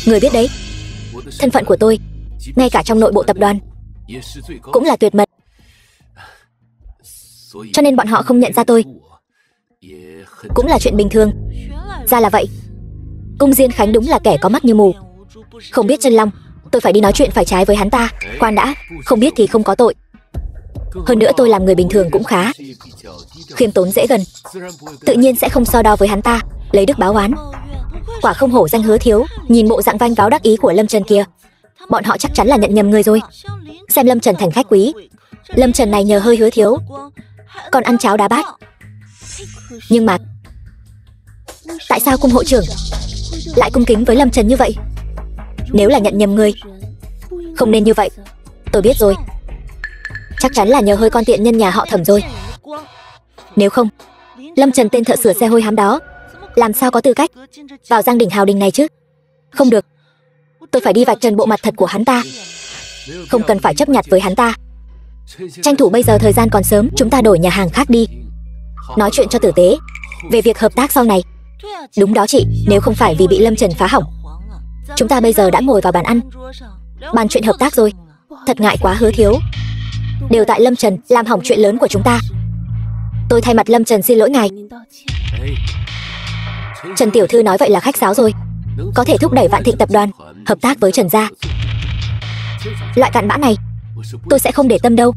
S1: Người biết đấy, thân phận của tôi ngay cả trong nội bộ tập đoàn cũng là tuyệt mật, cho nên bọn họ không nhận ra tôi cũng là chuyện bình thường. Ra là vậy. Cung Diên Khánh đúng là kẻ có mắt như mù, không biết chân long. Tôi phải đi nói chuyện phải trái với hắn ta. Khoan đã, không biết thì không có tội. Hơn nữa tôi làm người bình thường cũng khá khiêm tốn dễ gần, tự nhiên sẽ không so đo với hắn ta, lấy đức báo oán. Quả không hổ danh Hứa thiếu. Nhìn bộ dạng vanh váo đắc ý của Lâm Trần kia, bọn họ chắc chắn là nhận nhầm người rồi. Xem Lâm Trần thành khách quý, Lâm Trần này nhờ hơi Hứa thiếu còn ăn cháo đá bát. Nhưng mà tại sao cung hội trưởng lại cung kính với Lâm Trần như vậy? Nếu là nhận nhầm người, không nên như vậy. Tôi biết rồi, chắc chắn là nhờ hơi con tiện nhân nhà họ Thẩm rồi. Nếu không, Lâm Trần tên thợ sửa xe hôi hám đó làm sao có tư cách vào Giang Đỉnh Hào Đình này chứ? Không được, tôi phải đi vạch trần bộ mặt thật của hắn ta. Không cần phải chấp nhặt với hắn ta. Tranh thủ bây giờ thời gian còn sớm, chúng ta đổi nhà hàng khác đi, nói chuyện cho tử tế về việc hợp tác sau này. Đúng đó chị, nếu không phải vì bị Lâm Trần phá hỏng, chúng ta bây giờ đã ngồi vào bàn ăn bàn chuyện hợp tác rồi. Thật ngại quá Hứa thiếu, đều tại Lâm Trần làm hỏng chuyện lớn của chúng ta. Tôi thay mặt Lâm Trần xin lỗi ngài. Trần tiểu thư nói vậy là khách sáo rồi, có thể thúc đẩy Vạn Thịnh tập đoàn hợp tác với Trần gia. Loại cặn bã này tôi sẽ không để tâm đâu.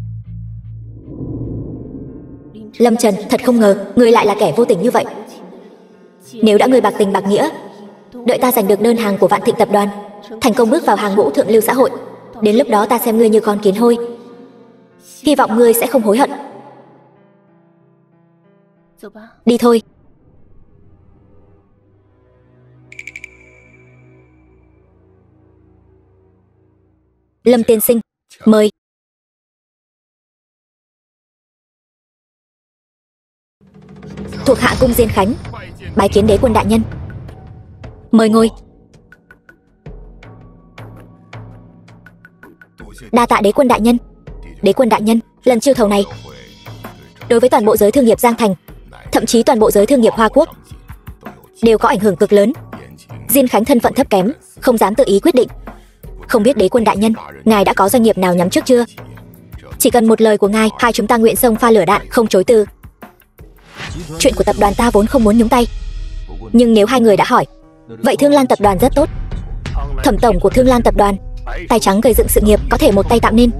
S1: Lâm Trần, thật không ngờ ngươi lại là kẻ vô tình như vậy. Nếu đã ngươi bạc tình bạc nghĩa, đợi ta giành được đơn hàng của Vạn Thịnh tập đoàn, thành công bước vào hàng ngũ thượng lưu xã hội, đến lúc đó ta xem ngươi như con kiến hôi. Hy vọng ngươi sẽ không hối hận. Đi thôi. Lâm tiên sinh, mời. Thuộc hạ Cung Diên Khánh bái kiến đế quân đại nhân. Mời ngồi. Đa tạ đế quân đại nhân. Đế quân đại nhân, lần chiêu thầu này đối với toàn bộ giới thương nghiệp Giang Thành, thậm chí toàn bộ giới thương nghiệp Hoa Quốc đều có ảnh hưởng cực lớn. Diên Khánh thân phận thấp kém, không dám tự ý quyết định. Không biết đế quân đại nhân, ngài đã có doanh nghiệp nào nhắm trước chưa? Chỉ cần một lời của ngài, hai chúng ta nguyện xông pha lửa đạn, không chối từ. Chuyện của tập đoàn ta vốn không muốn nhúng tay, nhưng nếu hai người đã hỏi, vậy Thương Lan tập đoàn rất tốt. Thẩm tổng của Thương Lan tập đoàn, tay trắng gây dựng sự nghiệp, có thể một tay tạo nên.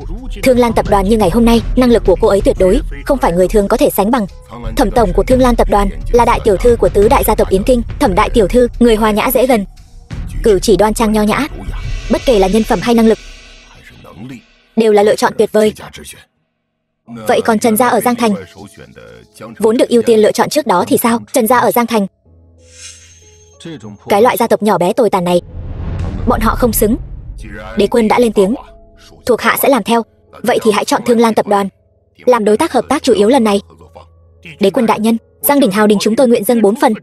S1: Thương Lan tập đoàn như ngày hôm nay, năng lực của cô ấy tuyệt đối không phải người thường có thể sánh bằng. Thẩm tổng của Thương Lan tập đoàn là đại tiểu thư của tứ đại gia tộc Yến Kinh, Thẩm đại tiểu thư, người hòa nhã dễ gần, cử chỉ đoan trang nho nhã, bất kể là nhân phẩm hay năng lực đều là lựa chọn tuyệt vời. Vậy còn Trần gia ở Giang Thành, vốn được ưu tiên lựa chọn trước đó thì sao? Trần gia ở Giang Thành, cái loại gia tộc nhỏ bé tồi tàn này, bọn họ không xứng. Đế quân đã lên tiếng, thuộc hạ sẽ làm theo. Vậy thì hãy chọn Thương Lan tập đoàn làm đối tác hợp tác chủ yếu lần này. Đế quân đại nhân, Giang Đình Hào Đình chúng tôi nguyện dâng 4 phần,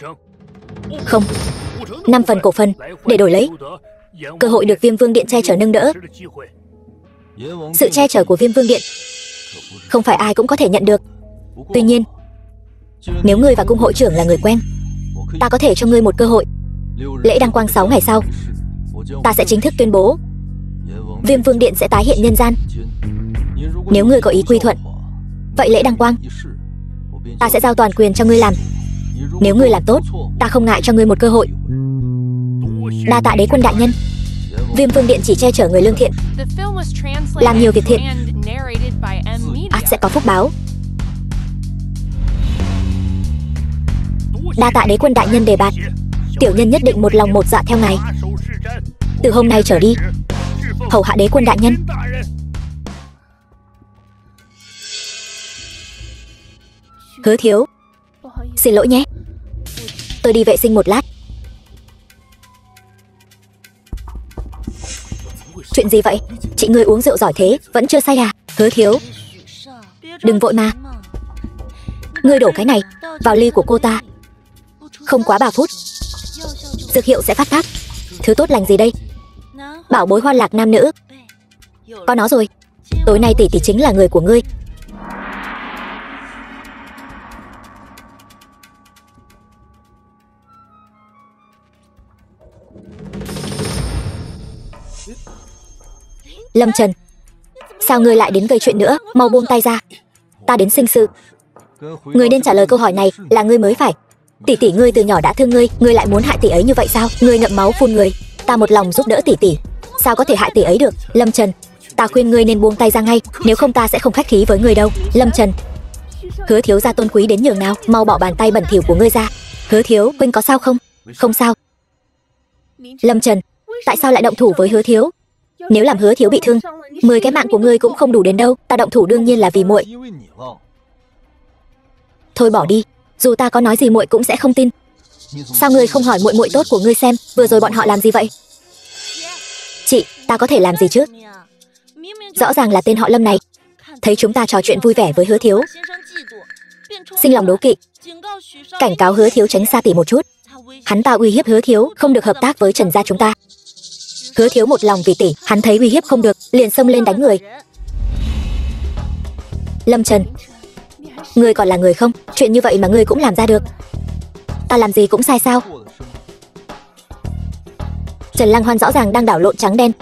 S1: không, 5 phần cổ phần để đổi lấy cơ hội được Viêm Vương Điện che chở nâng đỡ. Sự che chở của Viêm Vương Điện không phải ai cũng có thể nhận được. Tuy nhiên, nếu ngươi và cung hội trưởng là người quen, ta có thể cho ngươi một cơ hội. Lễ đăng quang 6 ngày sau, ta sẽ chính thức tuyên bố Viêm Vương Điện sẽ tái hiện nhân gian. Nếu ngươi có ý quy thuận, vậy lễ đăng quang ta sẽ giao toàn quyền cho ngươi làm. Nếu ngươi làm tốt, ta không ngại cho ngươi một cơ hội. Đa tạ đế quân đại nhân. Viêm Vương Điện chỉ che chở người lương thiện, làm nhiều việc thiện, ắt sẽ có phúc báo. Đa tạ đế quân đại nhân đề bạt, tiểu nhân nhất định một lòng một dạ theo ngài. Từ hôm nay trở đi, hầu hạ đế quân đại nhân. Hứa thiếu, xin lỗi nhé, tôi đi vệ sinh một lát. Chuyện gì vậy? Chị ngươi uống rượu giỏi thế, vẫn chưa say à? Hứa thiếu, đừng vội mà. Ngươi đổ cái này vào ly của cô ta, không quá 3 phút, dược hiệu sẽ phát tác. Thứ tốt lành gì đây? Bảo bối hoan lạc nam nữ. Có nó rồi. Tối nay tỷ tỷ chính là người của ngươi. Lâm Trần, sao ngươi lại đến gây chuyện nữa? Mau buông tay ra, ta đến sinh sự. Ngươi nên trả lời câu hỏi này là ngươi mới phải. Tỷ tỷ ngươi từ nhỏ đã thương ngươi, ngươi lại muốn hại tỷ ấy như vậy sao? Ngươi ngậm máu phun người. Ta một lòng giúp đỡ tỷ tỷ, sao có thể hại tỷ ấy được? Lâm Trần, ta khuyên ngươi nên buông tay ra ngay, nếu không ta sẽ không khách khí với ngươi đâu. Lâm Trần, Hứa thiếu gia tôn quý đến nhường nào, mau bỏ bàn tay bẩn thỉu của ngươi ra. Hứa thiếu, huynh có sao không? Không sao. Lâm Trần, tại sao lại động thủ với Hứa thiếu? Nếu làm Hứa thiếu bị thương, 10 cái mạng của ngươi cũng không đủ đến đâu. Ta động thủ đương nhiên là vì muội. Thôi bỏ đi, dù ta có nói gì muội cũng sẽ không tin. Sao ngươi không hỏi muội muội tốt của ngươi xem vừa rồi bọn họ làm gì vậy? Chị, ta có thể làm gì chứ? Rõ ràng là tên họ Lâm này thấy chúng ta trò chuyện vui vẻ với Hứa thiếu, sinh lòng đố kỵ, cảnh cáo Hứa thiếu tránh xa tỷ một chút. Hắn ta uy hiếp Hứa thiếu không được hợp tác với Trần gia chúng ta. Hứa thiếu một lòng vì tỷ, hắn thấy uy hiếp không được, liền xông lên đánh người. Lâm Trần, ngươi còn là người không? Chuyện như vậy mà ngươi cũng làm ra được. Ta làm gì cũng sai sao? Trần Lăng Hoan rõ ràng đang đảo lộn trắng đen,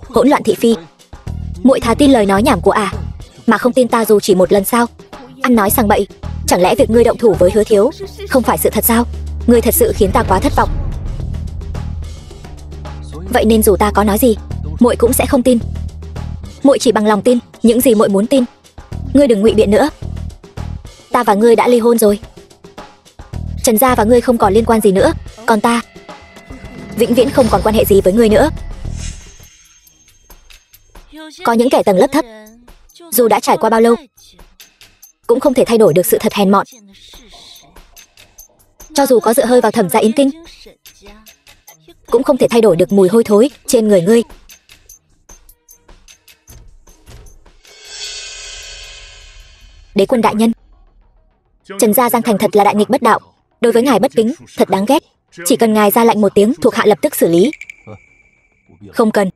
S1: hỗn loạn thị phi. Muội thà tin lời nói nhảm của mà không tin ta dù chỉ một lần sao? Ăn nói sằng bậy, chẳng lẽ việc ngươi động thủ với Hứa thiếu không phải sự thật sao? Ngươi thật sự khiến ta quá thất vọng. Vậy nên dù ta có nói gì, muội cũng sẽ không tin. Muội chỉ bằng lòng tin những gì muội muốn tin. Ngươi đừng ngụy biện nữa. Ta và ngươi đã ly hôn rồi. Trần gia và ngươi không còn liên quan gì nữa, còn ta vĩnh viễn không còn quan hệ gì với ngươi nữa. Có những kẻ tầng lớp thấp, dù đã trải qua bao lâu, cũng không thể thay đổi được sự thật hèn mọn. Cho dù có dựa hơi vào Thẩm gia Yến Kinh, cũng không thể thay đổi được mùi hôi thối trên người ngươi. Đế quân đại nhân, Trần gia Giang Thành thật là đại nghịch bất đạo, đối với ngài bất kính, thật đáng ghét. Chỉ cần ngài ra lệnh một tiếng, thuộc hạ lập tức xử lý. Không cần.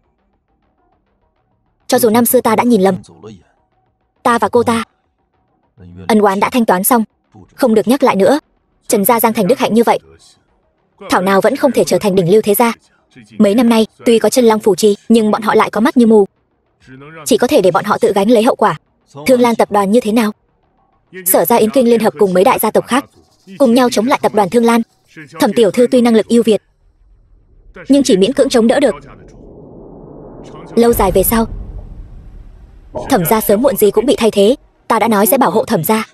S1: Cho dù năm xưa ta đã nhìn lầm, ta và cô ta ân oán đã thanh toán xong, không được nhắc lại nữa. Trần gia Giang Thành đức hạnh như vậy, thảo nào vẫn không thể trở thành đỉnh lưu thế gia. Mấy năm nay tuy có chân long phù trì, nhưng bọn họ lại có mắt như mù, chỉ có thể để bọn họ tự gánh lấy hậu quả. Thương Lan tập đoàn như thế nào? Sở Gia Yến Kinh liên hợp cùng mấy đại gia tộc khác, cùng nhau chống lại tập đoàn Thương Lan. Thẩm tiểu thư tuy năng lực ưu việt, nhưng chỉ miễn cưỡng chống đỡ được. Lâu dài về sau, Thẩm gia sớm muộn gì cũng bị thay thế. Ta đã nói sẽ bảo hộ Thẩm gia.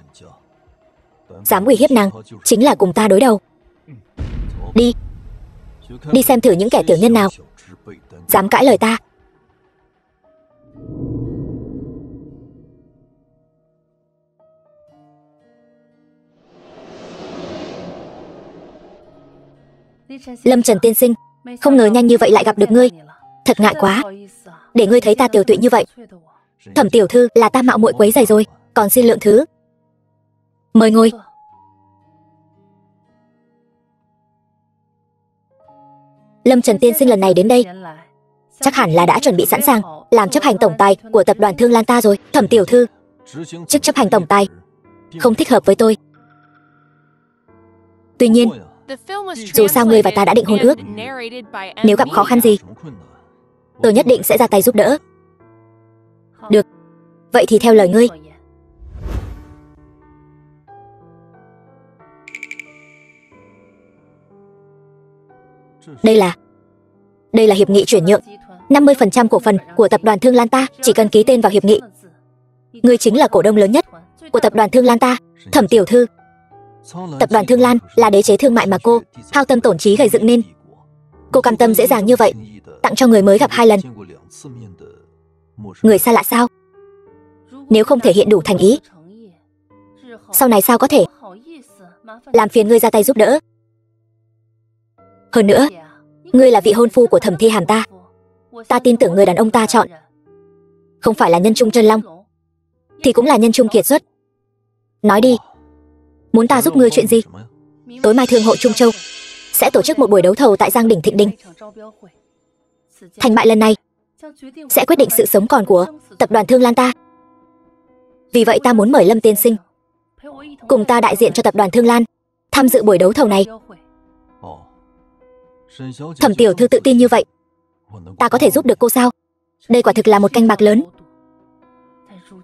S1: Dám uy hiếp nàng, chính là cùng ta đối đầu. Đi, đi xem thử những kẻ tiểu nhân nào dám cãi lời ta. Lâm Trần tiên sinh, không ngờ nhanh như vậy lại gặp được ngươi. Thật ngại quá, để ngươi thấy ta tiều tụy như vậy. Thẩm tiểu thư, là ta mạo muội quấy rầy rồi, còn xin lượng thứ. Mời ngồi. Lâm Trần tiên sinh lần này đến đây, chắc hẳn là đã chuẩn bị sẵn sàng làm chấp hành tổng tài của tập đoàn Thương Lan ta rồi. Thẩm tiểu thư, chức chấp hành tổng tài không thích hợp với tôi. Tuy nhiên, dù sao ngươi và ta đã định hôn ước, nếu gặp khó khăn gì, tôi nhất định sẽ ra tay giúp đỡ. Được, vậy thì theo lời ngươi. Đây là hiệp nghị chuyển nhượng 50% cổ phần của tập đoàn Thương Lan ta. Chỉ cần ký tên vào hiệp nghị, ngươi chính là cổ đông lớn nhất của tập đoàn Thương Lan ta. Thẩm tiểu thư, tập đoàn Thương Lan là đế chế thương mại mà cô hao tâm tổn trí gây dựng nên. Cô cam tâm dễ dàng như vậy tặng cho người mới gặp 2 lần, người xa lạ sao? Nếu không thể hiện đủ thành ý, sau này sao có thể làm phiền ngươi ra tay giúp đỡ. Hơn nữa, ngươi là vị hôn phu của Thẩm Thi Hàm ta. Ta tin tưởng người đàn ông ta chọn không phải là nhân trung chân long, thì cũng là nhân trung kiệt xuất. Nói đi, muốn ta giúp ngươi chuyện gì? Tối mai Thương hội Trung Châu sẽ tổ chức một buổi đấu thầu tại Giang Đỉnh Thịnh Đình. Thành bại lần này sẽ quyết định sự sống còn của tập đoàn Thương Lan ta. Vì vậy ta muốn mời Lâm tiên sinh cùng ta đại diện cho tập đoàn Thương Lan tham dự buổi đấu thầu này. Thẩm tiểu thư tự tin như vậy, ta có thể giúp được cô sao? Đây quả thực là một canh bạc lớn.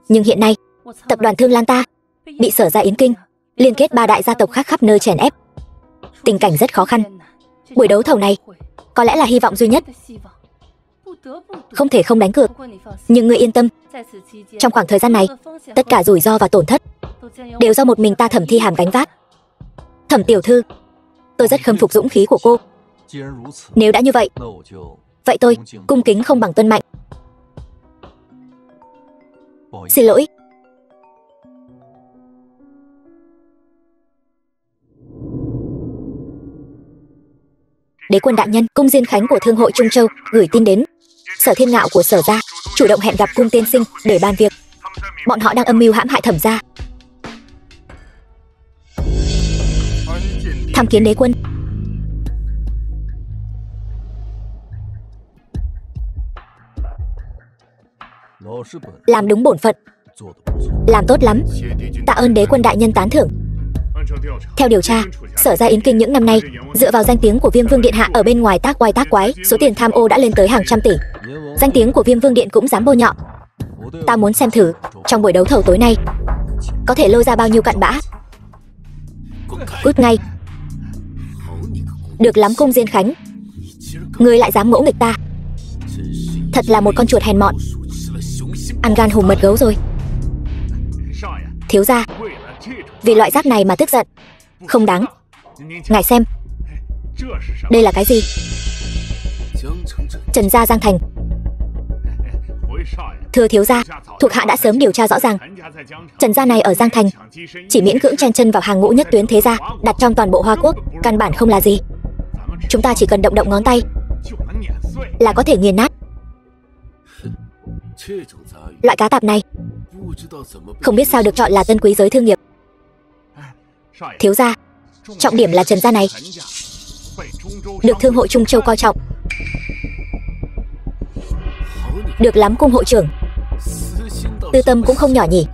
S1: Nhưng hiện nay, tập đoàn Thương Lan ta bị Sở Gia Yến Kinh liên kết 3 đại gia tộc khác khắp nơi chèn ép, tình cảnh rất khó khăn. Buổi đấu thầu này có lẽ là hy vọng duy nhất, không thể không đánh cược. Nhưng ngươi yên tâm, trong khoảng thời gian này, tất cả rủi ro và tổn thất đều do một mình ta Thẩm Thi Hàm gánh vác. Thẩm tiểu thư, tôi rất khâm phục dũng khí của cô. Nếu đã như vậy, vậy tôi cung kính không bằng tuân mạnh. Xin lỗi. Đế quân đại nhân, cung Diên Khánh của Thương hội Trung Châu gửi tin đến Sở Thiên Ngạo của Sở gia, chủ động hẹn gặp cung tiên sinh để bàn việc. Bọn họ đang âm mưu hãm hại Thẩm gia. Tham kiến đế quân. Làm đúng bổn phận, làm tốt lắm. Tạ ơn đế quân đại nhân tán thưởng. Theo điều tra, Sở Gia Yến Kinh những năm nay dựa vào danh tiếng của Viêm Vương điện hạ ở bên ngoài tác oai tác quái, số tiền tham ô đã lên tới hàng trăm tỷ. Danh tiếng của Viêm Vương điện cũng dám bôi nhọ. Ta muốn xem thử trong buổi đấu thầu tối nay có thể lôi ra bao nhiêu cặn bã. Cút ngay. Được lắm cung Diên Khánh, ngươi lại dám ngỗ nghịch ta. Thật là một con chuột hèn mọn, ăn gan hùm mật gấu rồi. Thiếu gia, vì loại rác này mà tức giận không đáng. Ngài xem, đây là cái gì? Trần gia Giang Thành. Thưa thiếu gia, thuộc hạ đã sớm điều tra rõ ràng. Trần gia này ở Giang Thành chỉ miễn cưỡng chen chân vào hàng ngũ nhất tuyến thế gia đặt trong toàn bộ Hoa Quốc, căn bản không là gì. Chúng ta chỉ cần động động ngón tay là có thể nghiền nát. Loại cá tạp này không biết sao được chọn là tân quý giới thương nghiệp. Thiếu gia, trọng điểm là Trần gia này được Thương hội Trung Châu coi trọng. Được lắm cung hội trưởng, tư tâm cũng không nhỏ nhỉ.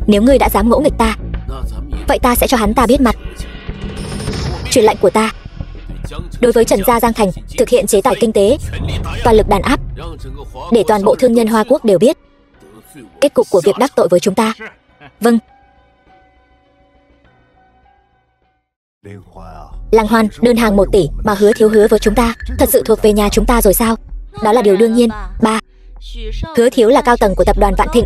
S1: Nếu ngươi đã dám ngỗ nghịch ta, vậy ta sẽ cho hắn ta biết mặt. Truyền lệnh của ta: đối với Trần gia Giang Thành thực hiện chế tài kinh tế, toàn lực đàn áp, để toàn bộ thương nhân Hoa Quốc đều biết kết cục của việc đắc tội với chúng ta. Vâng. Lăng Hoan, đơn hàng 1 tỷ mà Hứa Thiếu hứa với chúng ta thật sự thuộc về nhà chúng ta rồi sao? Đó là điều đương nhiên. 3. Hứa Thiếu là cao tầng của tập đoàn Vạn Thịnh,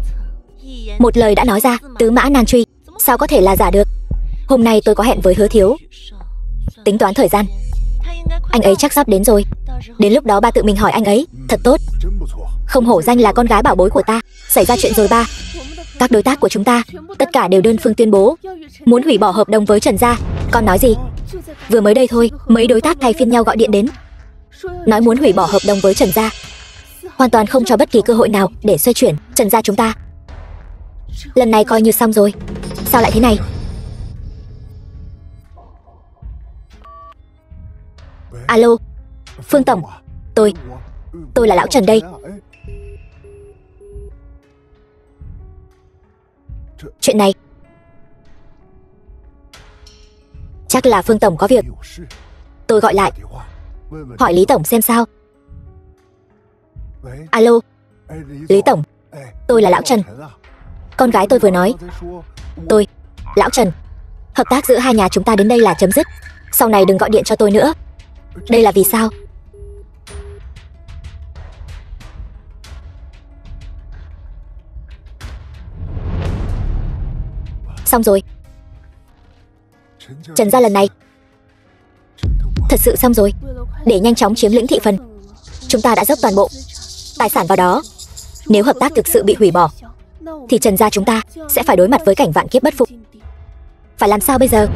S1: một lời đã nói ra, tứ mã nan truy, sao có thể là giả được. Hôm nay tôi có hẹn với Hứa Thiếu, tính toán thời gian, anh ấy chắc sắp đến rồi. Đến lúc đó ba tự mình hỏi anh ấy. Thật tốt. Không hổ danh là con gái bảo bối của ta. Xảy ra chuyện rồi ba. Các đối tác của chúng ta tất cả đều đơn phương tuyên bố muốn hủy bỏ hợp đồng với Trần gia. Con nói gì? Vừa mới đây thôi, mấy đối tác thay phiên nhau gọi điện đến, nói muốn hủy bỏ hợp đồng với Trần gia, hoàn toàn không cho bất kỳ cơ hội nào để xoay chuyển Trần gia chúng ta. Lần này coi như xong rồi. Sao lại thế này? Alo, Phương Tổng, tôi là lão Trần đây. Chuyện này chắc là Phương Tổng có việc. Tôi gọi lại, hỏi Lý Tổng xem sao. Alo, Lý Tổng, tôi là lão Trần. Con gái tôi vừa nói. Tôi, lão Trần, hợp tác giữa hai nhà chúng ta đến đây là chấm dứt. Sau này đừng gọi điện cho tôi nữa. Đây là vì sao? Xong rồi. Trần gia lần này thật sự xong rồi. Để nhanh chóng chiếm lĩnh thị phần, chúng ta đã dốc toàn bộ tài sản vào đó. Nếu hợp tác thực sự bị hủy bỏ, thì Trần gia chúng ta sẽ phải đối mặt với cảnh vạn kiếp bất phục. Phải làm sao bây giờ?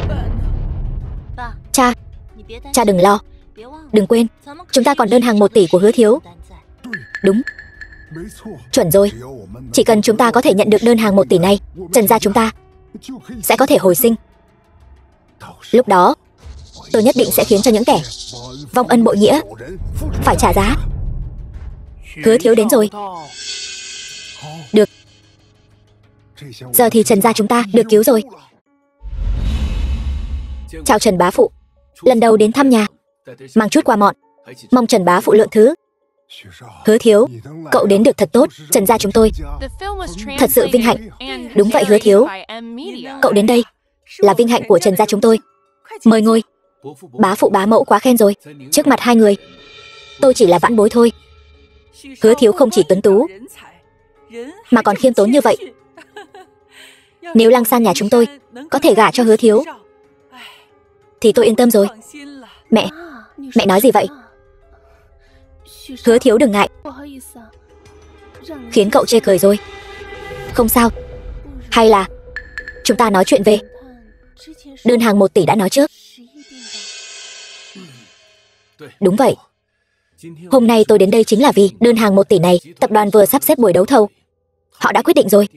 S1: Cha đừng lo. Đừng quên, chúng ta còn đơn hàng 1 tỷ của Hứa Thiếu. Đúng, chuẩn rồi. Chỉ cần chúng ta có thể nhận được đơn hàng 1 tỷ này, Trần gia chúng ta sẽ có thể hồi sinh. Lúc đó, tôi nhất định sẽ khiến cho những kẻ vong ân bội nghĩa phải trả giá. Hứa Thiếu đến rồi. Được. Giờ thì Trần gia chúng ta được cứu rồi. Chào Trần bá phụ. Lần đầu đến thăm nhà, mang chút quà mọn, mong Trần bá phụ lượng thứ. Hứa Thiếu, cậu đến được thật tốt. Trần gia chúng tôi thật sự vinh hạnh. Đúng vậy Hứa Thiếu, cậu đến đây là vinh hạnh của Trần gia chúng tôi. Mời ngồi. Bá phụ bá mẫu quá khen rồi. Trước mặt hai người, tôi chỉ là vãn bối thôi. Hứa Thiếu không chỉ tuấn tú mà còn khiêm tốn như vậy. Nếu Lăng San nhà chúng tôi có thể gả cho Hứa Thiếu thì tôi yên tâm rồi. Mẹ nói gì vậy? Hứa Thiếu đừng ngại. Khiến cậu chê cười rồi. Không sao. Hay là chúng ta nói chuyện về đơn hàng 1 tỷ đã nói trước. Đúng vậy. Hôm nay tôi đến đây chính là vì đơn hàng 1 tỷ này. Tập đoàn vừa sắp xếp buổi đấu thầu, họ đã quyết định rồi.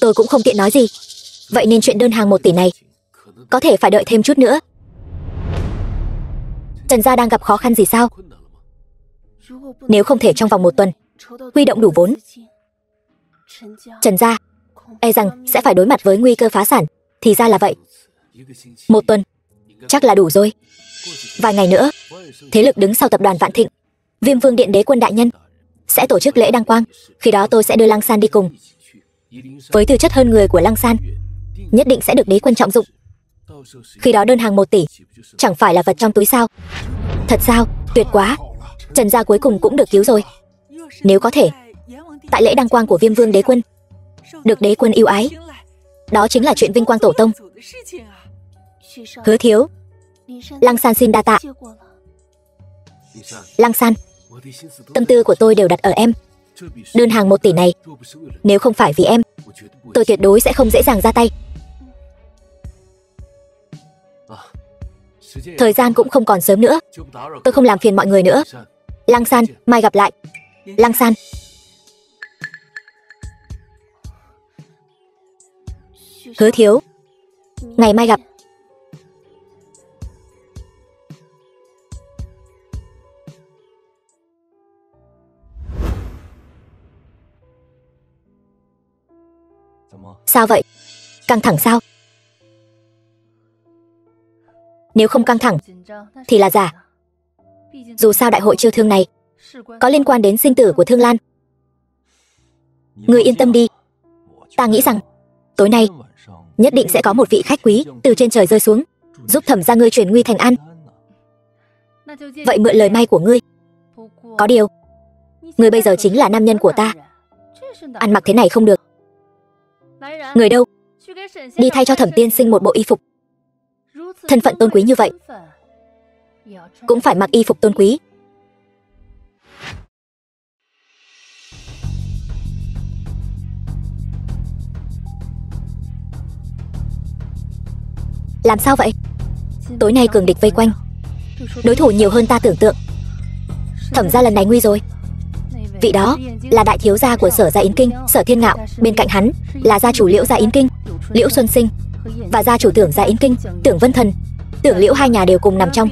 S1: Tôi cũng không tiện nói gì. Vậy nên chuyện đơn hàng 1 tỷ này có thể phải đợi thêm chút nữa. Trần gia đang gặp khó khăn gì sao? Nếu không thể trong vòng 1 tuần huy động đủ vốn, Trần gia e rằng sẽ phải đối mặt với nguy cơ phá sản. Thì ra là vậy. 1 tuần chắc là đủ rồi. Vài ngày nữa, thế lực đứng sau tập đoàn Vạn Thịnh, Viêm Vương Điện Đế Quân đại nhân sẽ tổ chức lễ đăng quang. Khi đó tôi sẽ đưa Lăng San đi cùng. Với tư chất hơn người của Lăng San, nhất định sẽ được đế quân trọng dụng. Khi đó đơn hàng 1 tỷ chẳng phải là vật trong túi sao? Thật sao? Tuyệt quá. Trần gia cuối cùng cũng được cứu rồi. Nếu có thể, tại lễ đăng quang của Viêm Vương Đế Quân, được đế quân yêu ái, đó chính là chuyện vinh quang tổ tông. Hứa Thiếu, Lăng San xin đa tạ. Lăng San, tâm tư của tôi đều đặt ở em. Đơn hàng 1 tỷ này, nếu không phải vì em, tôi tuyệt đối sẽ không dễ dàng ra tay. Thời gian cũng không còn sớm nữa, tôi không làm phiền mọi người nữa. Lăng San, mai gặp lại. Lăng San. Hứa Thiếu, ngày mai gặp. Sao vậy? Căng thẳng sao? Nếu không căng thẳng thì là giả. Dù sao đại hội chiêu thương này có liên quan đến sinh tử của Thương Lan. Ngươi yên tâm đi. Ta nghĩ rằng tối nay nhất định sẽ có một vị khách quý từ trên trời rơi xuống, giúp Thẩm gia ngươi chuyển nguy thành an. Vậy mượn lời may của ngươi. Có điều, ngươi bây giờ chính là nam nhân của ta. Ăn mặc thế này không được. Người đâu? Đi thay cho Thẩm tiên sinh một bộ y phục. Thân phận tôn quý như vậy cũng phải mặc y phục tôn quý. Làm sao vậy? Tối nay cường địch vây quanh, đối thủ nhiều hơn ta tưởng tượng. Thẩm gia lần này nguy rồi. Vị đó là đại thiếu gia của Sở gia Yến Kinh, Sở Thiên Ngạo. Bên cạnh hắn là gia chủ Liễu gia Yến Kinh, Liễu Xuân Sinh, và gia chủ Tưởng gia Yến Kinh, Tưởng Vân Thần. Tưởng Liễu hai nhà đều cùng nằm trong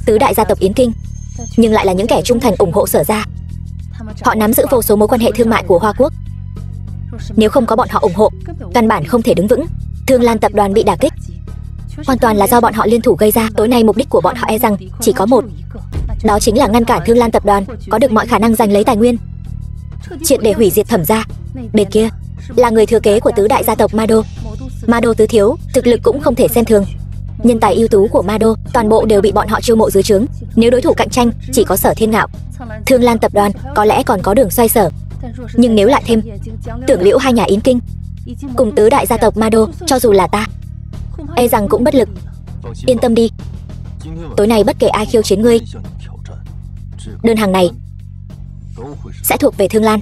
S1: tứ đại gia tộc Yến Kinh, nhưng lại là những kẻ trung thành ủng hộ Sở gia. Họ nắm giữ vô số mối quan hệ thương mại của Hoa Quốc. Nếu không có bọn họ ủng hộ, căn bản không thể đứng vững. Thương Lan tập đoàn bị đả kích hoàn toàn là do bọn họ liên thủ gây ra. Tối nay mục đích của bọn họ e rằng chỉ có một, đó chính là ngăn cản Thương Lan tập đoàn có được mọi khả năng giành lấy tài nguyên, triệt để hủy diệt Thẩm gia. Bên kia là người thừa kế của tứ đại gia tộc Ma Đô. Ma Đô tứ thiếu, thực lực cũng không thể xem thường. Nhân tài ưu tú của Ma Đô toàn bộ đều bị bọn họ chiêu mộ dưới trướng. Nếu đối thủ cạnh tranh chỉ có Sở Thiên Ngạo, Thương Lan tập đoàn có lẽ còn có đường xoay sở. Nhưng nếu lại thêm Tưởng Liễu hai nhà Yến Kinh cùng tứ đại gia tộc Ma Đô, cho dù là ta e rằng cũng bất lực. Yên tâm đi, tối nay bất kể ai khiêu chiến ngươi, đơn hàng này sẽ thuộc về Thương Lan.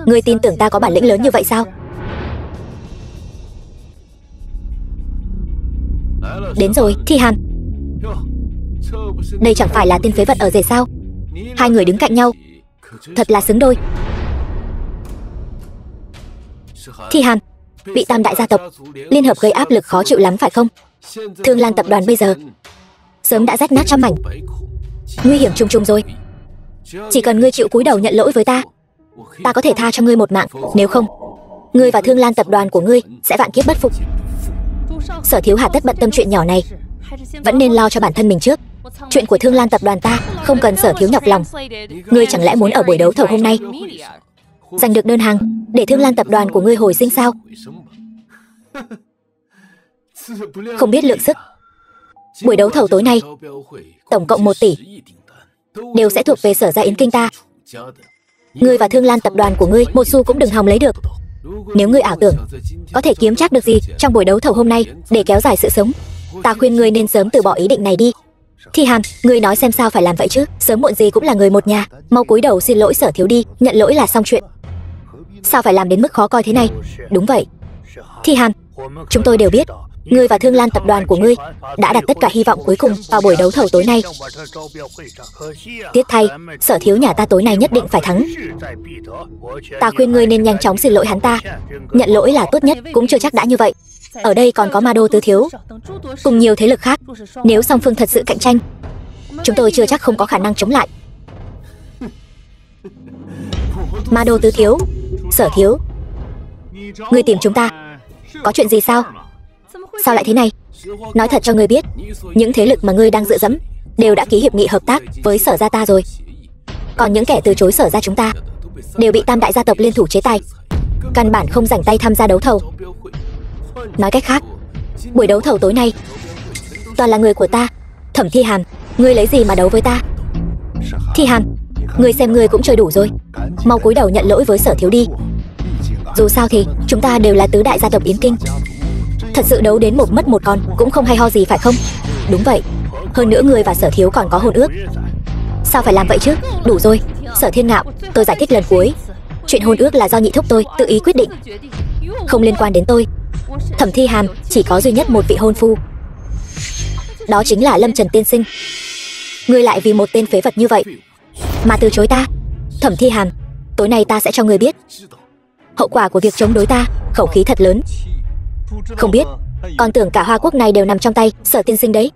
S1: Ngươi tin tưởng ta có bản lĩnh lớn như vậy sao? Đến rồi, Thi Hàn. Đây chẳng phải là tên phế vật ở rể sao? Hai người đứng cạnh nhau thật là xứng đôi. Thi Hàn, bị tam đại gia tộc liên hợp gây áp lực khó chịu lắm phải không? Thương Lan tập đoàn bây giờ sớm đã rách nát trăm mảnh, nguy hiểm trùng trùng rồi. Chỉ cần ngươi chịu cúi đầu nhận lỗi với ta, ta có thể tha cho ngươi một mạng. Nếu không, ngươi và Thương Lan tập đoàn của ngươi sẽ vạn kiếp bất phục. Sở thiếu hà tất bận tâm chuyện nhỏ này, vẫn nên lo cho bản thân mình trước. Chuyện của Thương Lan tập đoàn ta không cần sở thiếu nhọc lòng. Ngươi chẳng lẽ muốn ở buổi đấu thầu hôm nay giành được đơn hàng để Thương Lan tập đoàn của ngươi hồi sinh sao? Không biết lượng sức. Buổi đấu thầu tối nay tổng cộng 1 tỷ đều sẽ thuộc về Sở gia Yến Kinh ta. Ngươi và Thương Lan tập đoàn của ngươi một xu cũng đừng hòng lấy được. Nếu ngươi ảo tưởng có thể kiếm trác được gì trong buổi đấu thầu hôm nay để kéo dài sự sống, ta khuyên ngươi nên sớm từ bỏ ý định này đi. Thi Hàn, ngươi nói xem sao phải làm vậy chứ? Sớm muộn gì cũng là người một nhà. Mau cúi đầu xin lỗi Sở thiếu đi, nhận lỗi là xong chuyện. Sao phải làm đến mức khó coi thế này? Đúng vậy, Thi Hàn, chúng tôi đều biết ngươi và Thương Lan tập đoàn của ngươi đã đặt tất cả hy vọng cuối cùng vào buổi đấu thầu tối nay. Tiếc thay, Sở thiếu nhà ta tối nay nhất định phải thắng. Ta khuyên ngươi nên nhanh chóng xin lỗi hắn ta. Nhận lỗi là tốt nhất, cũng chưa chắc đã như vậy. Ở đây còn có Ma Đô tứ thiếu cùng nhiều thế lực khác. Nếu song phương thật sự cạnh tranh, chúng tôi chưa chắc không có khả năng chống lại. Ma Đô tứ thiếu, Sở thiếu, ngươi tìm chúng ta có chuyện gì sao? Sao lại thế này? Nói thật cho ngươi biết, những thế lực mà ngươi đang dựa dẫm đều đã ký hiệp nghị hợp tác với Sở gia ta rồi. Còn những kẻ từ chối Sở gia chúng ta đều bị tam đại gia tộc liên thủ chế tài, căn bản không rảnh tay tham gia đấu thầu. Nói cách khác, buổi đấu thầu tối nay toàn là người của ta. Thẩm Thi Hàn, ngươi lấy gì mà đấu với ta? Thi Hàn, ngươi xem ngươi cũng chơi đủ rồi, mau cúi đầu nhận lỗi với Sở thiếu đi. Dù sao thì chúng ta đều là tứ đại gia tộc Yến Kinh, thật sự đấu đến một mất một còn cũng không hay ho gì phải không? Đúng vậy, hơn nữa ngươi và Sở thiếu còn có hôn ước. Sao phải làm vậy chứ? Đủ rồi, Sở Thiên Ngạo, tôi giải thích lần cuối. Chuyện hôn ước là do nhị thúc tôi tự ý quyết định, không liên quan đến tôi. Thẩm Thi Hàn chỉ có duy nhất một vị hôn phu, đó chính là Lâm Trần tiên sinh. Ngươi lại vì một tên phế vật như vậy mà từ chối ta. Thẩm Thi Hàn, tối nay ta sẽ cho ngươi biết hậu quả của việc chống đối ta. Khẩu khí thật lớn. Không biết, còn tưởng cả Hoa Quốc này đều nằm trong tay Sở tiên sinh đấy.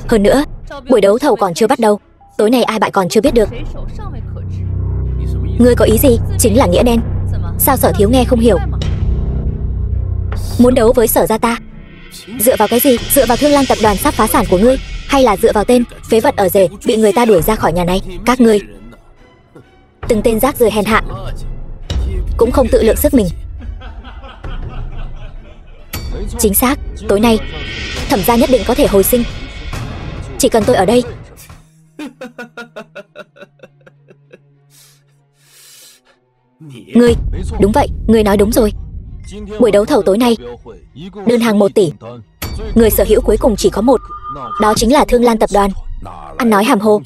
S1: Hơn nữa, buổi đấu thầu còn chưa bắt đầu, tối nay ai bại còn chưa biết được. Ngươi có ý gì? Chính là nghĩa đen. Sao Sở thiếu nghe không hiểu? Muốn đấu với Sở gia ta? Dựa vào cái gì? Dựa vào Thương Lan tập đoàn sắp phá sản của ngươi, hay là dựa vào tên phế vật ở rể bị người ta đuổi ra khỏi nhà này? Các ngươi từng tên rác rưởi hèn hạ, cũng không tự lượng sức mình. Chính xác, tối nay Thẩm gia nhất định có thể hồi sinh. Chỉ cần tôi ở đây. Ngươi, đúng vậy, ngươi nói đúng rồi. Buổi đấu thầu tối nay, đơn hàng 1 tỷ. Người sở hữu cuối cùng chỉ có một, đó chính là Thương Lan tập đoàn. Ăn nói hàm hồ.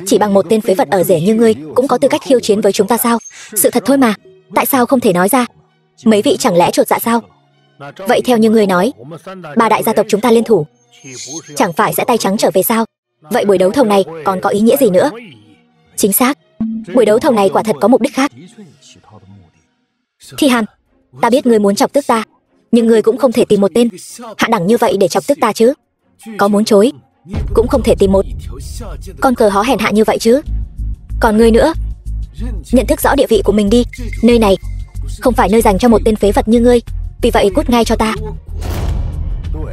S1: Chỉ bằng một tên phế vật ở rể như ngươi cũng có tư cách khiêu chiến với chúng ta sao? Sự thật thôi mà, tại sao không thể nói ra? Mấy vị chẳng lẽ chột dạ sao? Vậy theo như ngươi nói, 3 đại gia tộc chúng ta liên thủ, chẳng phải sẽ tay trắng trở về sao? Vậy buổi đấu thầu này còn có ý nghĩa gì nữa? Chính xác, buổi đấu thầu này quả thật có mục đích khác. Thi Hàm, ta biết ngươi muốn chọc tức ta, nhưng ngươi cũng không thể tìm một tên hạ đẳng như vậy để chọc tức ta chứ. Có muốn chối cũng không thể tìm một con cờ hó hèn hạ như vậy chứ. Còn ngươi nữa, nhận thức rõ địa vị của mình đi. Nơi này không phải nơi dành cho một tên phế vật như ngươi, vì vậy cút ngay cho ta.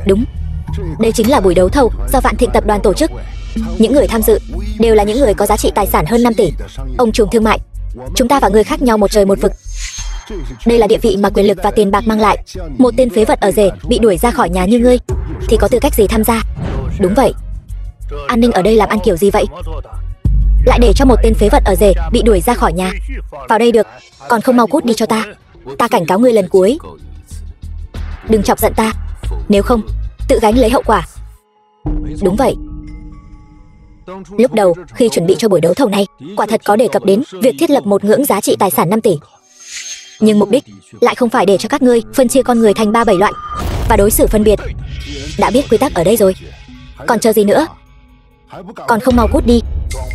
S1: Đúng, đây chính là buổi đấu thầu do Vạn Thịnh tập đoàn tổ chức. Những người tham dự đều là những người có giá trị tài sản hơn 5 tỷ. Ông trùm thương mại. Chúng ta và ngươi khác nhau một trời một vực. Đây là địa vị mà quyền lực và tiền bạc mang lại. Một tên phế vật ở rể bị đuổi ra khỏi nhà như ngươi thì có tư cách gì tham gia? Đúng vậy. An ninh ở đây làm ăn kiểu gì vậy? Lại để cho một tên phế vật ở rể bị đuổi ra khỏi nhà vào đây được, còn không mau cút đi cho ta. Ta cảnh cáo ngươi lần cuối, đừng chọc giận ta, nếu không tự gánh lấy hậu quả. Đúng vậy. Lúc đầu khi chuẩn bị cho buổi đấu thầu này, quả thật có đề cập đến việc thiết lập một ngưỡng giá trị tài sản 5 tỷ. Nhưng mục đích lại không phải để cho các ngươi phân chia con người thành 3-7 loại và đối xử phân biệt. Đã biết quy tắc ở đây rồi, còn chờ gì nữa? Còn không mau cút đi,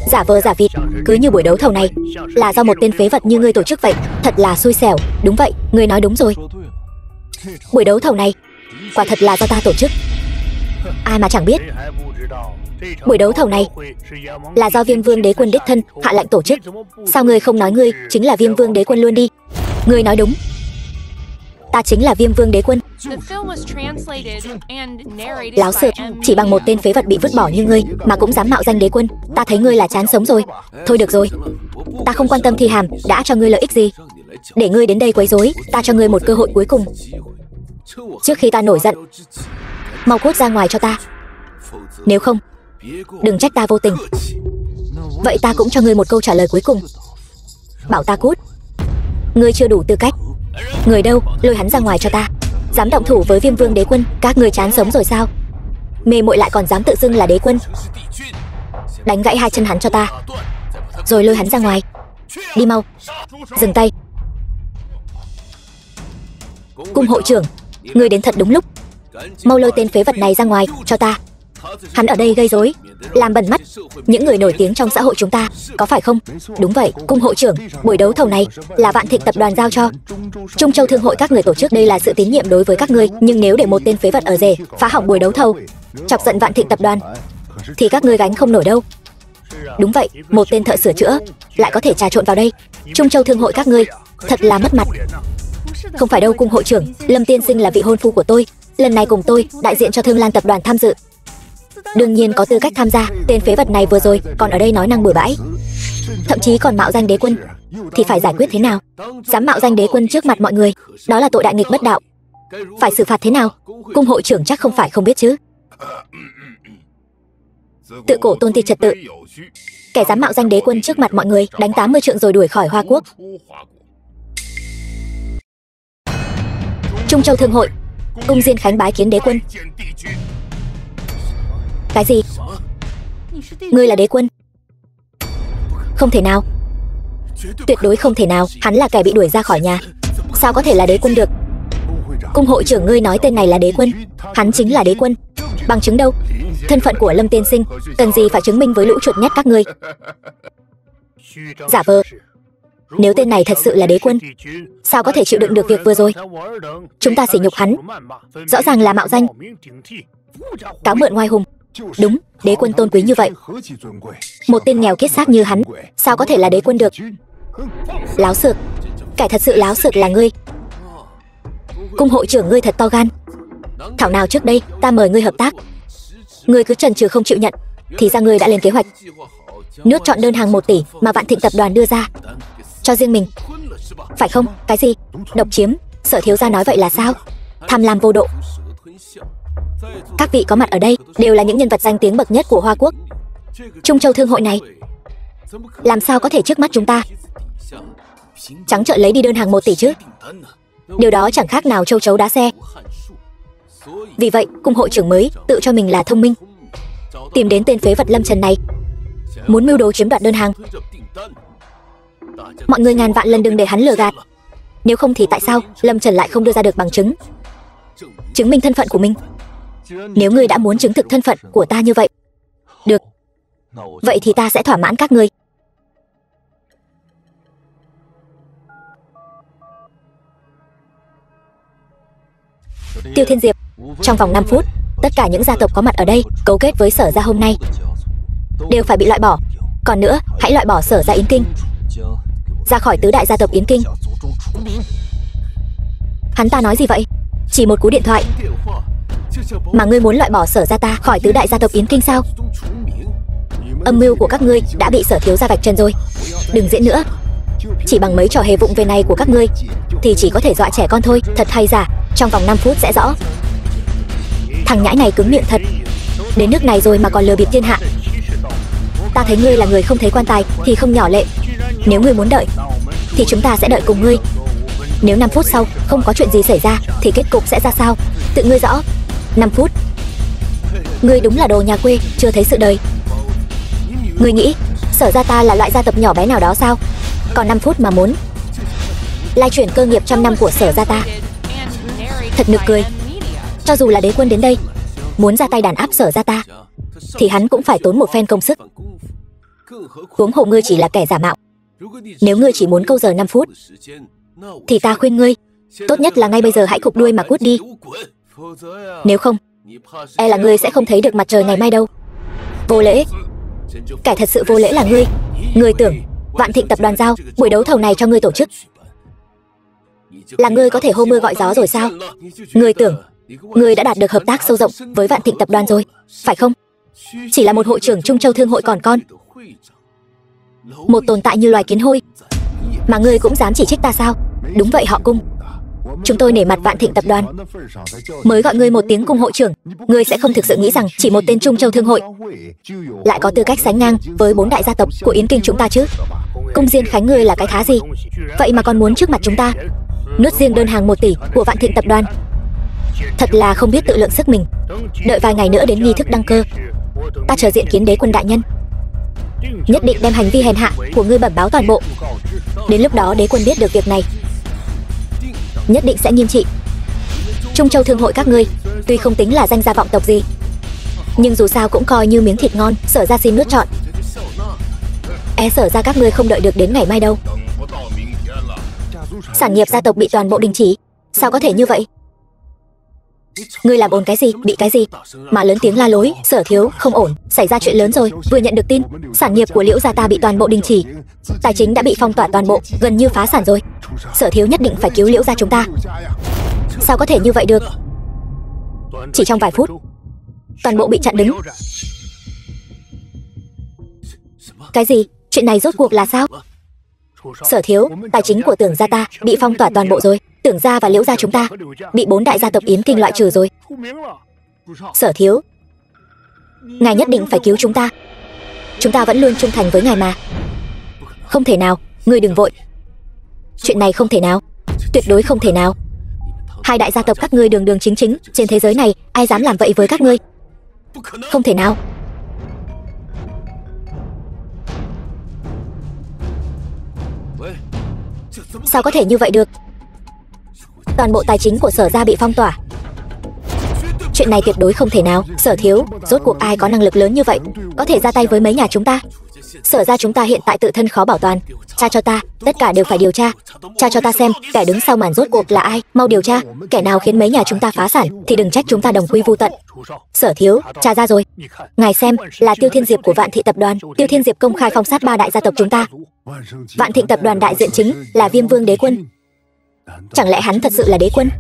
S1: giả vờ giả vịt, cứ như buổi đấu thầu này là do một tên phế vật như ngươi tổ chức vậy. Thật là xui xẻo. Đúng vậy, ngươi nói đúng rồi. Buổi đấu thầu này quả thật là do ta tổ chức. Ai mà chẳng biết. Buổi đấu thầu này là do Viêm Vương Đế Quân đích thân hạ lệnh tổ chức. Sao ngươi không nói ngươi chính là Viêm Vương Đế Quân luôn đi? Ngươi nói đúng, ta chính là Viêm Vương Đế Quân. Láo xược, chỉ bằng một tên phế vật bị vứt bỏ như ngươi mà cũng dám mạo danh đế quân. Ta thấy ngươi là chán sống rồi. Thôi được rồi, ta không quan tâm Thi Hàm đã cho ngươi lợi ích gì. Để ngươi đến đây quấy rối, ta cho ngươi một cơ hội cuối cùng. Trước khi ta nổi giận, mau cút ra ngoài cho ta. Nếu không, đừng trách ta vô tình. Vậy ta cũng cho ngươi một câu trả lời cuối cùng. Bảo ta cút. Ngươi chưa đủ tư cách. Người đâu, lôi hắn ra ngoài cho ta. Dám động thủ với Viêm Vương Đế Quân, các ngươi chán sống rồi sao? Mê muội lại còn dám tự xưng là đế quân. Đánh gãy 2 chân hắn cho ta, rồi lôi hắn ra ngoài. Đi mau. Dừng tay. Cung hội trưởng, ngươi đến thật đúng lúc. Mau lôi tên phế vật này ra ngoài cho ta. Hắn ở đây gây rối, làm bẩn mắt những người nổi tiếng trong xã hội chúng ta, có phải không? Đúng vậy, cung hội trưởng, buổi đấu thầu này là Vạn Thịnh tập đoàn giao cho Trung Châu Thương hội các người tổ chức. Đây là sự tín nhiệm đối với các ngươi. Nhưng nếu để một tên phế vật ở rể phá hỏng buổi đấu thầu, chọc giận Vạn Thịnh tập đoàn, thì các ngươi gánh không nổi đâu. Đúng vậy, một tên thợ sửa chữa lại có thể trà trộn vào đây. Trung Châu Thương hội các ngươi thật là mất mặt. Không phải đâu cung hội trưởng, Lâm tiên sinh là vị hôn phu của tôi, lần này cùng tôi đại diện cho Thương Lan tập đoàn tham dự, đương nhiên có tư cách tham gia. Tên phế vật này vừa rồi còn ở đây nói năng bừa bãi, thậm chí còn mạo danh đế quân, thì phải giải quyết thế nào? Dám mạo danh đế quân trước mặt mọi người, đó là tội đại nghịch bất đạo, phải xử phạt thế nào? Cung hội trưởng chắc không phải không biết chứ. Tự cổ tôn ti trật tự, kẻ dám mạo danh đế quân trước mặt mọi người đánh 80 trượng rồi đuổi khỏi Hoa Quốc. Trung Châu Thương hội, cung Diên Khánh bái kiến đế quân. Cái gì? Ngươi là đế quân? Không thể nào, tuyệt đối không thể nào. Hắn là kẻ bị đuổi ra khỏi nhà, sao có thể là đế quân được? Cung hội trưởng, ngươi nói tên này là đế quân, hắn chính là đế quân. Bằng chứng đâu? Thân phận của Lâm tiên sinh cần gì phải chứng minh với lũ chuột nhắt các ngươi? Giả vờ. Nếu tên này thật sự là đế quân, sao có thể chịu đựng được việc vừa rồi? Chúng ta sỉ nhục hắn, rõ ràng là mạo danh, cáo mượn oai hùng. Đúng, đế quân tôn quý như vậy, một tên nghèo kiết xác như hắn sao có thể là đế quân được? Láo xược, kẻ thật sự láo xược là ngươi. Cung hội trưởng ngươi thật to gan. Thảo nào trước đây ta mời ngươi hợp tác, ngươi cứ chần chừ không chịu nhận, thì ra ngươi đã lên kế hoạch nước chọn đơn hàng 1 tỷ mà Vạn Thịnh tập đoàn đưa ra cho riêng mình, phải không? Cái gì? Độc chiếm? Sở thiếu gia nói vậy là sao? Tham lam vô độ. Các vị có mặt ở đây đều là những nhân vật danh tiếng bậc nhất của Hoa Quốc. Trung Châu Thương hội này làm sao có thể trước mắt chúng ta trắng trợn lấy đi đơn hàng 1 tỷ chứ? Điều đó chẳng khác nào châu chấu đá xe. Vì vậy, cung hội trưởng mới tự cho mình là thông minh, tìm đến tên phế vật Lâm Trần này, muốn mưu đồ chiếm đoạt đơn hàng. Mọi người ngàn vạn lần đừng để hắn lừa gạt. Nếu không thì tại sao Lâm Trần lại không đưa ra được bằng chứng chứng minh thân phận của mình? Nếu ngươi đã muốn chứng thực thân phận của ta như vậy, được, vậy thì ta sẽ thỏa mãn các ngươi. Tiêu Thiên Diệp, trong vòng 5 phút, tất cả những gia tộc có mặt ở đây cấu kết với Sở gia hôm nay đều phải bị loại bỏ. Còn nữa, hãy loại bỏ Sở gia Yến Kinh ra khỏi tứ đại gia tộc Yến Kinh. Hắn ta nói gì vậy? Chỉ một cú điện thoại mà ngươi muốn loại bỏ Sở gia ta khỏi tứ đại gia tộc Yến Kinh sao? Âm mưu của các ngươi đã bị Sở thiếu gia vạch trần rồi. Đừng diễn nữa. Chỉ bằng mấy trò hề vụng về này của các ngươi thì chỉ có thể dọa trẻ con thôi. Thật hay giả, trong vòng 5 phút sẽ rõ. Thằng nhãi này cứng miệng thật. Đến nước này rồi mà còn lừa bịp thiên hạ. Ta thấy ngươi là người không thấy quan tài thì không nhỏ lệ. Nếu ngươi muốn đợi thì chúng ta sẽ đợi cùng ngươi. Nếu 5 phút sau không có chuyện gì xảy ra thì kết cục sẽ ra sao? Tự ngươi rõ. 5 phút. Ngươi đúng là đồ nhà quê, chưa thấy sự đời. Ngươi nghĩ Sở gia ta là loại gia tộc nhỏ bé nào đó sao? Còn 5 phút mà muốn lai chuyển cơ nghiệp trăm năm của Sở gia ta. Thật nực cười. Cho dù là đế quân đến đây muốn ra tay đàn áp Sở gia ta thì hắn cũng phải tốn một phen công sức. Huống hồ ngươi chỉ là kẻ giả mạo. Nếu ngươi chỉ muốn câu giờ 5 phút thì ta khuyên ngươi tốt nhất là ngay bây giờ hãy cụp đuôi mà cút đi. Nếu không, e là ngươi sẽ không thấy được mặt trời ngày mai đâu. Vô lễ. Kẻ thật sự vô lễ là ngươi. Ngươi tưởng Vạn Thịnh tập đoàn giao buổi đấu thầu này cho ngươi tổ chức là ngươi có thể hô mưa gọi gió rồi sao? Ngươi tưởng ngươi đã đạt được hợp tác sâu rộng với Vạn Thịnh tập đoàn rồi, phải không? Chỉ là một hội trưởng Trung Châu Thương hội còn con, một tồn tại như loài kiến hôi mà ngươi cũng dám chỉ trích ta sao? Đúng vậy họ Cung, chúng tôi nể mặt Vạn Thịnh tập đoàn mới gọi ngươi một tiếng cung hội trưởng. Ngươi sẽ không thực sự nghĩ rằng chỉ một tên Trung Châu Thương hội lại có tư cách sánh ngang với 4 đại gia tộc của Yến Kinh chúng ta chứ? Cung Diên Khánh ngươi là cái thá gì vậy mà còn muốn trước mặt chúng ta nuốt riêng đơn hàng 1 tỷ của Vạn Thịnh tập đoàn? Thật là không biết tự lượng sức mình. Đợi vài ngày nữa đến nghi thức đăng cơ, ta chờ diện kiến đế quân đại nhân, nhất định đem hành vi hèn hạ của ngươi bẩm báo toàn bộ. Đến lúc đó đế quân biết được việc này nhất định sẽ nghiêm trị. Trung Châu Thương hội các ngươi tuy không tính là danh gia vọng tộc gì, nhưng dù sao cũng coi như miếng thịt ngon. Sở ra xin nuốt trọn. E Sở ra các ngươi không đợi được đến ngày mai đâu. Sản nghiệp gia tộc bị toàn bộ đình chỉ. Sao có thể như vậy? Ngươi làm ồn cái gì, bị cái gì mà lớn tiếng la lối? Sở thiếu, không ổn, xảy ra chuyện lớn rồi. Vừa nhận được tin sản nghiệp của Liễu gia ta bị toàn bộ đình chỉ, tài chính đã bị phong tỏa toàn bộ, gần như phá sản rồi. Sở thiếu nhất định phải cứu Liễu gia chúng ta. Sao có thể như vậy được? Chỉ trong vài phút toàn bộ bị chặn đứng. Cái gì? Chuyện này rốt cuộc là sao? Sở thiếu, tài chính của Tưởng gia ta bị phong tỏa toàn bộ rồi. Tưởng gia và Liễu gia chúng ta bị 4 đại gia tộc Yến Kinh loại trừ rồi. Sở thiếu, ngài nhất định phải cứu chúng ta. Chúng ta vẫn luôn trung thành với ngài mà. Không thể nào, ngươi đừng vội. Chuyện này không thể nào, tuyệt đối không thể nào. 2 đại gia tộc các ngươi đường đường chính chính trên thế giới này, ai dám làm vậy với các ngươi? Không thể nào. Sao có thể như vậy được? Toàn bộ tài chính của Sở gia bị phong tỏa. Chuyện này tuyệt đối không thể nào. Sở thiếu, rốt cuộc ai có năng lực lớn như vậy có thể ra tay với mấy nhà chúng ta? Sở gia chúng ta hiện tại tự thân khó bảo toàn. Tra cho ta, tất cả đều phải điều tra. Tra cho ta xem kẻ đứng sau màn rốt cuộc là ai. Mau điều tra. Kẻ nào khiến mấy nhà chúng ta phá sản thì đừng trách chúng ta đồng quy vu tận. Sở thiếu, tra ra rồi. Ngài xem, là Tiêu Thiên Diệp của Vạn Thị tập đoàn. Tiêu Thiên Diệp công khai phong sát 3 đại gia tộc chúng ta. Vạn Thịnh tập đoàn đại diện chính là Viêm Vương đế quân. Chẳng lẽ hắn thật sự là đế quân?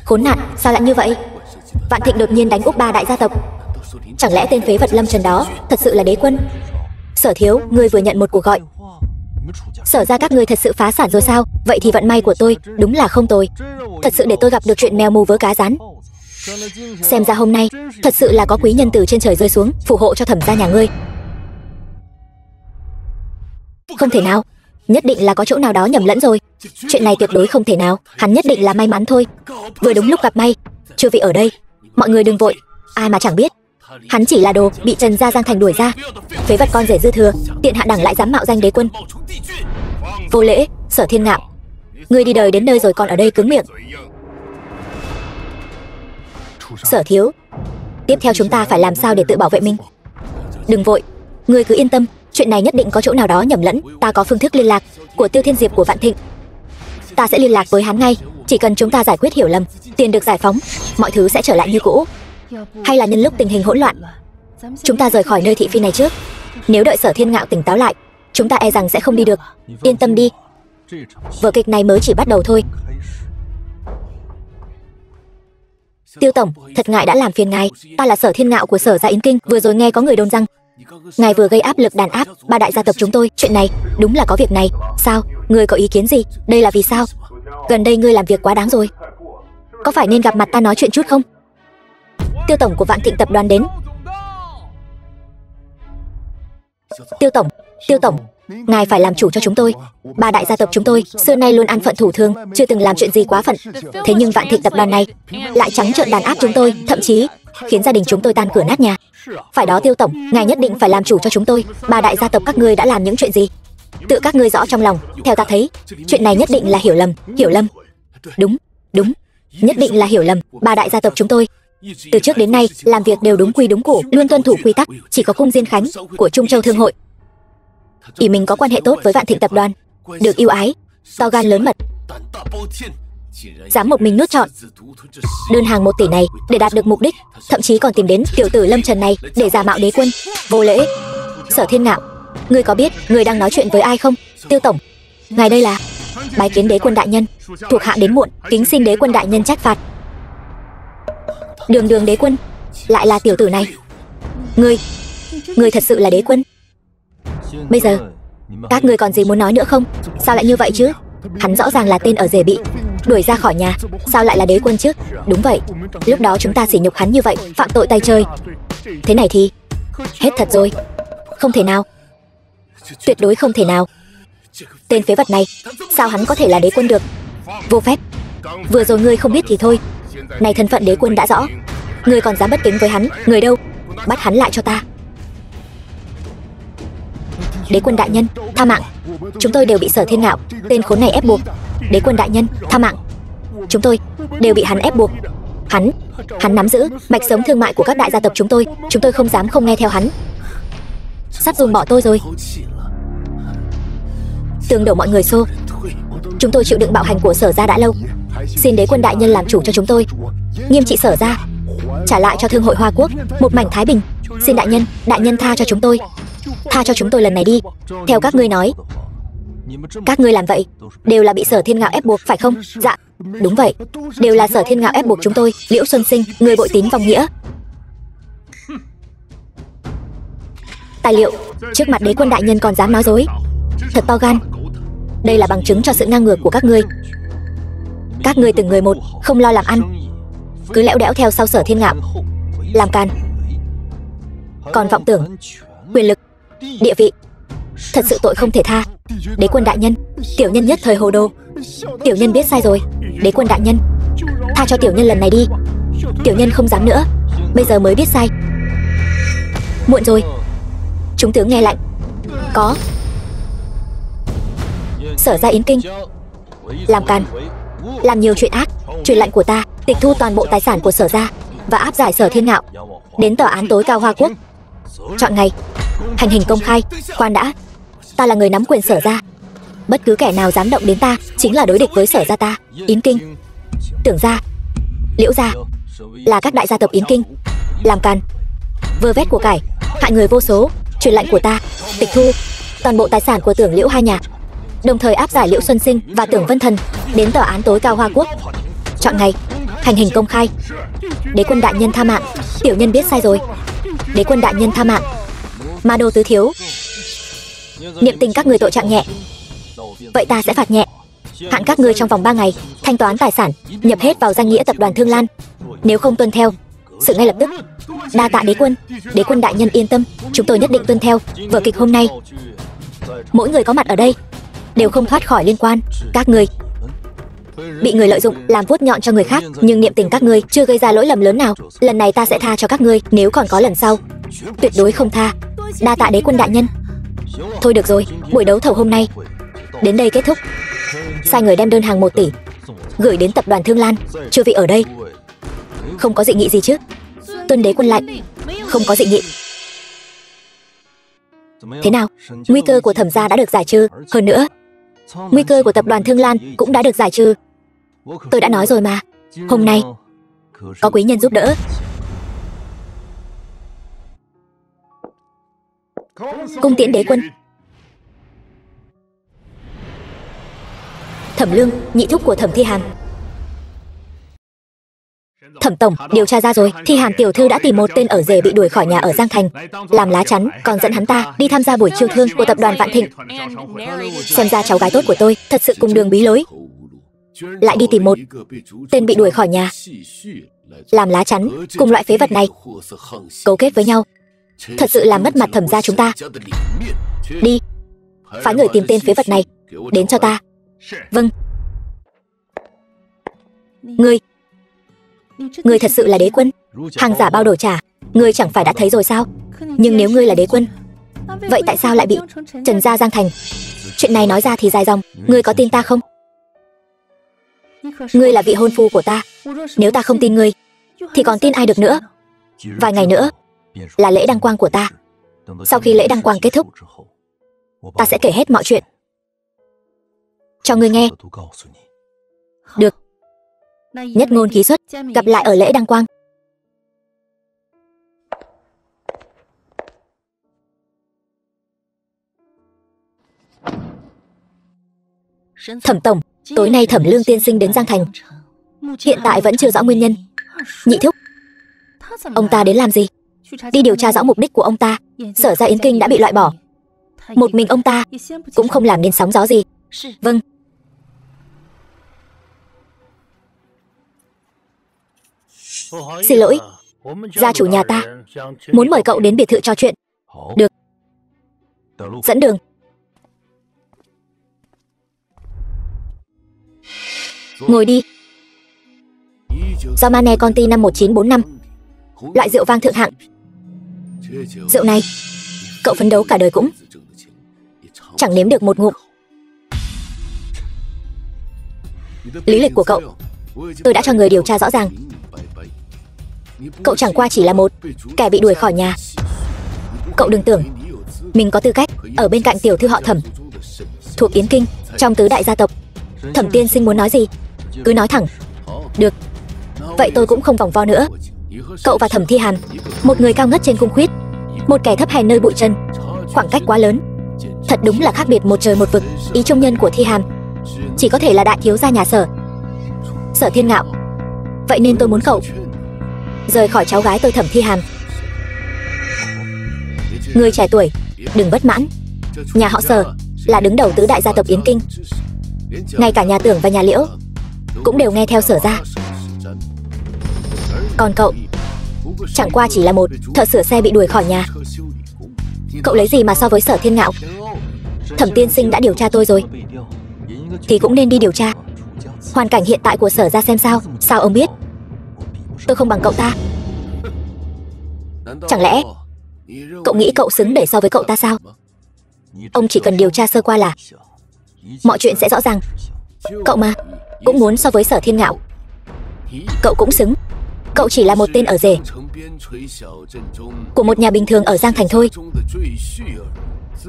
S1: Khốn nạn, sao lại như vậy? Vạn Thịnh đột nhiên đánh úp 3 đại gia tộc. Chẳng lẽ tên phế vật Lâm Trần đó thật sự là đế quân? Sở thiếu, ngươi vừa nhận một cuộc gọi. Sở ra các ngươi thật sự phá sản rồi sao? Vậy thì vận may của tôi đúng là không tồi. Thật sự để tôi gặp được chuyện mèo mù vớ cá rán. Xem ra hôm nay thật sự là có quý nhân từ trên trời rơi xuống phù hộ cho Thẩm gia nhà ngươi. Không thể nào, nhất định là có chỗ nào đó nhầm lẫn rồi. Chuyện này tuyệt đối không thể nào, hắn nhất định là may mắn thôi. Vừa đúng lúc gặp may. Chư vị ở đây, mọi người đừng vội. Ai mà chẳng biết, hắn chỉ là đồ bị Trần gia Giang Thành đuổi ra. Phế vật con rể dư thừa, tiện hạ đẳng lại dám mạo danh đế quân. Vô lễ, Sở Thiên Ngạo, ngươi đi đời đến nơi rồi còn ở đây cứng miệng. Sở thiếu, tiếp theo chúng ta phải làm sao để tự bảo vệ mình? Đừng vội, ngươi cứ yên tâm, chuyện này nhất định có chỗ nào đó nhầm lẫn. Ta có phương thức liên lạc của Tiêu Thiên Diệp của Vạn Thịnh, ta sẽ liên lạc với hắn ngay. Chỉ cần chúng ta giải quyết hiểu lầm, tiền được giải phóng, mọi thứ sẽ trở lại như cũ. Hay là nhân lúc tình hình hỗn loạn, chúng ta rời khỏi nơi thị phi này trước. Nếu đợi Sở Thiên Ngạo tỉnh táo lại, chúng ta e rằng sẽ không đi được. Yên tâm đi, vở kịch này mới chỉ bắt đầu thôi. Tiêu tổng, thật ngại đã làm phiền ngài. Ta là Sở Thiên Ngạo của Sở gia Yến Kinh. Vừa rồi nghe có người đồn rằng ngài vừa gây áp lực đàn áp 3 đại gia tộc chúng tôi. Chuyện này đúng là có việc này. Sao, ngươi có ý kiến gì? Đây là vì sao? Gần đây ngươi làm việc quá đáng rồi. Có phải nên gặp mặt ta nói chuyện chút không? Tiêu tổng của Vạn Thịnh tập đoàn đến. Tiêu tổng, ngài phải làm chủ cho chúng tôi. 3 đại gia tộc chúng tôi xưa nay luôn an phận thủ thường, chưa từng làm chuyện gì quá phận. Thế nhưng Vạn Thịnh tập đoàn này lại trắng trợn đàn áp chúng tôi, thậm chí khiến gia đình chúng tôi tan cửa nát nhà. Phải đó Tiêu tổng, ngài nhất định phải làm chủ cho chúng tôi. 3 đại gia tộc các ngươi đã làm những chuyện gì? Tự các ngươi rõ trong lòng. Theo ta thấy, chuyện này nhất định là hiểu lầm. Hiểu lầm? Đúng, nhất định là hiểu lầm. 3 đại gia tộc chúng tôi từ trước đến nay làm việc đều đúng quy đúng củ, luôn tuân thủ quy tắc. Chỉ có Cung Diên Khánh của Trung Châu Thương hội ỷ mình có quan hệ tốt với Vạn Thịnh tập đoàn, được ưu ái, to gan lớn mật, dám một mình nuốt trọn đơn hàng 1 tỷ này để đạt được mục đích, thậm chí còn tìm đến tiểu tử Lâm Trần này để giả mạo đế quân. Vô lễ. Sở Thiên Ngạo, ngươi có biết ngươi đang nói chuyện với ai không? Tiêu tổng, ngài đây là bái kiến đế quân đại nhân, thuộc hạ đến muộn, kính xin đế quân đại nhân trách phạt. Đường đế quân, lại là tiểu tử này. Ngươi thật sự là đế quân? Bây giờ các ngươi còn gì muốn nói nữa không? Sao lại như vậy chứ? Hắn rõ ràng là tên ở rể bị đuổi ra khỏi nhà, sao lại là đế quân chứ? Đúng vậy, lúc đó chúng ta sỉ nhục hắn như vậy, phạm tội tay chơi. Thế này thì hết thật rồi. Không thể nào, tuyệt đối không thể nào. Tên phế vật này, sao hắn có thể là đế quân được? Vô phép. Vừa rồi ngươi không biết thì thôi, này thân phận đế quân đã rõ, ngươi còn dám bất kính với hắn. Người đâu? Bắt hắn lại cho ta. Đế quân đại nhân, tha mạng. Chúng tôi đều bị Sở Thiên Ngạo, tên khốn này ép buộc. Đế quân đại nhân, tha mạng. Chúng tôi đều bị hắn ép buộc. Hắn nắm giữ mạch sống thương mại của các đại gia tộc chúng tôi không dám không nghe theo hắn. Sắp dùng bỏ tôi rồi. Tường đầu mọi người xô. Chúng tôi chịu đựng bạo hành của Sở gia đã lâu, xin đế quân đại nhân làm chủ cho chúng tôi, nghiêm trị Sở gia, trả lại cho Thương hội Hoa Quốc một mảnh thái bình. Xin đại nhân tha cho chúng tôi. Tha cho chúng tôi lần này đi. Theo các ngươi nói, các ngươi làm vậy đều là bị Sở Thiên Ngạo ép buộc phải không? Dạ, đúng vậy, đều là Sở Thiên Ngạo ép buộc chúng tôi. Liễu Xuân Sinh, người bội tín vong nghĩa. Tài liệu, trước mặt đế quân đại nhân còn dám nói dối, thật to gan. Đây là bằng chứng cho sự ngang ngược của các ngươi. Các ngươi từng người một, không lo làm ăn, cứ lẽo đẽo theo sau Sở Thiên Ngạo, làm càn, còn vọng tưởng quyền lực, địa vị, thật sự tội không thể tha. Đế quân đại nhân, tiểu nhân nhất thời hồ đồ, tiểu nhân biết sai rồi. Đế quân đại nhân, tha cho tiểu nhân lần này đi. Tiểu nhân không dám nữa, bây giờ mới biết sai. Muộn rồi. Chúng tướng nghe lệnh. Có. Sở gia Yến Kinh làm càn, làm nhiều chuyện ác, truyền lệnh của ta tịch thu toàn bộ tài sản của Sở gia và áp giải Sở Thiên Ngạo đến tòa án tối cao Hoa Quốc. Chọn ngày hành hình công khai. Khoan đã, ta là người nắm quyền Sở gia, bất cứ kẻ nào dám động đến ta chính là đối địch với Sở gia ta. Yến Kinh, Tưởng gia, Liễu gia là các đại gia tộc Yến Kinh, làm càn, vơ vét của cải, hại người vô số. Truyền lệnh của ta tịch thu toàn bộ tài sản của Tưởng Liễu hai nhà, đồng thời áp giải Liễu Xuân Sinh và Tưởng Vân Thần đến tòa án tối cao Hoa Quốc. Chọn ngày Hành hình công khai. Đế quân đại nhân tha mạng. Tiểu nhân biết sai rồi. Đế quân đại nhân tha mạng. Ma Đô tứ thiếu, niệm tình các người tội trạng nhẹ, vậy ta sẽ phạt nhẹ. Hạn các ngươi trong vòng 3 ngày thanh toán tài sản, nhập hết vào danh nghĩa tập đoàn Thương Lan. Nếu không tuân theo, xử ngay lập tức. Đa tạ đế quân. Đế quân đại nhân yên tâm, chúng tôi nhất định tuân theo. Vở kịch hôm nay, mỗi người có mặt ở đây đều không thoát khỏi liên quan. Các ngươi bị người lợi dụng làm vuốt nhọn cho người khác, nhưng niệm tình các ngươi chưa gây ra lỗi lầm lớn nào. Lần này ta sẽ tha cho các ngươi, nếu còn có lần sau, tuyệt đối không tha. Đa tạ đế quân đại nhân. Thôi được rồi, buổi đấu thầu hôm nay đến đây kết thúc. Sai người đem đơn hàng 1 tỷ gửi đến tập đoàn Thương Lan. Chư vị ở đây không có dị nghị gì chứ? Tuân đế quân lạnh. Không có dị nghị. Thế nào? Nguy cơ của Thẩm gia đã được giải trừ. Hơn nữa, nguy cơ của tập đoàn Thương Lan cũng đã được giải trừ. Tôi đã nói rồi mà, hôm nay có quý nhân giúp đỡ. Cung tiễn đế quân. Thẩm Lương, nhị thúc của Thẩm Thi Hàn. Thẩm tổng, điều tra ra rồi, Thi Hàn tiểu thư đã tìm một tên ở rể bị đuổi khỏi nhà ở Giang Thành làm lá chắn, còn dẫn hắn ta đi tham gia buổi chiêu thương của tập đoàn Vạn Thịnh. Xem ra cháu gái tốt của tôi thật sự cùng đường bí lối, lại đi tìm một tên bị đuổi khỏi nhà làm lá chắn, cùng loại phế vật này cấu kết với nhau, thật sự làm mất mặt Thẩm gia chúng ta. Đi, phái người tìm tên phế vật này đến cho ta. Vâng. Ngươi thật sự là đế quân? Hàng giả bao đổi trả, ngươi chẳng phải đã thấy rồi sao? Nhưng nếu ngươi là đế quân, vậy tại sao lại bị trần gia Giang Thành? Chuyện này nói ra thì dài dòng, ngươi có tin ta không? Ngươi là vị hôn phu của ta, nếu ta không tin ngươi thì còn tin ai được nữa? Vài ngày nữa là lễ đăng quang của ta. Sau khi lễ đăng quang kết thúc, ta sẽ kể hết mọi chuyện cho ngươi nghe. Được. Nhất ngôn ký xuất, gặp lại ở lễ đăng quang. Thẩm tổng, tối nay Thẩm Lương tiên sinh đến Giang Thành, hiện tại vẫn chưa rõ nguyên nhân. Nhị thúc, ông ta đến làm gì? Đi điều tra rõ mục đích của ông ta. Sở Gia Yến Kinh đã bị loại bỏ, một mình ông ta cũng không làm nên sóng gió gì. Vâng. Xin lỗi, gia chủ nhà ta muốn mời cậu đến biệt thự trò chuyện. Được. Dẫn đường. Ngồi đi. Yamane Conti năm 1945, loại rượu vang thượng hạng. Rượu này cậu phấn đấu cả đời cũng chẳng nếm được một ngụm. Lý lịch của cậu tôi đã cho người điều tra rõ ràng. Cậu chẳng qua chỉ là một kẻ bị đuổi khỏi nhà. Cậu đừng tưởng mình có tư cách ở bên cạnh tiểu thư họ Thẩm, thuộc Yến Kinh, trong tứ đại gia tộc. Thẩm tiên sinh muốn nói gì cứ nói thẳng. Được, vậy tôi cũng không vòng vo nữa. Cậu và Thẩm Thi Hàn, một người cao ngất trên cung khuyết, một kẻ thấp hèn nơi bụi chân, khoảng cách quá lớn. Thật đúng là khác biệt một trời một vực. Ý trung nhân của Thi Hàn chỉ có thể là đại thiếu gia nhà Sở, Sở Thiên Ngạo. Vậy nên tôi muốn cậu rời khỏi cháu gái tôi Thẩm Thi Hàn. Người trẻ tuổi, đừng bất mãn. Nhà họ Sở là đứng đầu tứ đại gia tộc Yến Kinh, ngay cả nhà Tưởng và nhà Liễu cũng đều nghe theo Sở gia. Còn cậu chẳng qua chỉ là một thợ sửa xe bị đuổi khỏi nhà. Cậu lấy gì mà so với Sở Thiên Ngạo? Thẩm tiên sinh đã điều tra tôi rồi, thì cũng nên đi điều tra hoàn cảnh hiện tại của Sở gia xem sao. Sao ông biết tôi không bằng cậu ta? Chẳng lẽ cậu nghĩ cậu xứng để so với cậu ta sao? Ông chỉ cần điều tra sơ qua là mọi chuyện sẽ rõ ràng. Cậu mà cũng muốn so với Sở Thiên Ngạo, cậu cũng xứng. Cậu chỉ là một tên ở rể của một nhà bình thường ở Giang Thành thôi.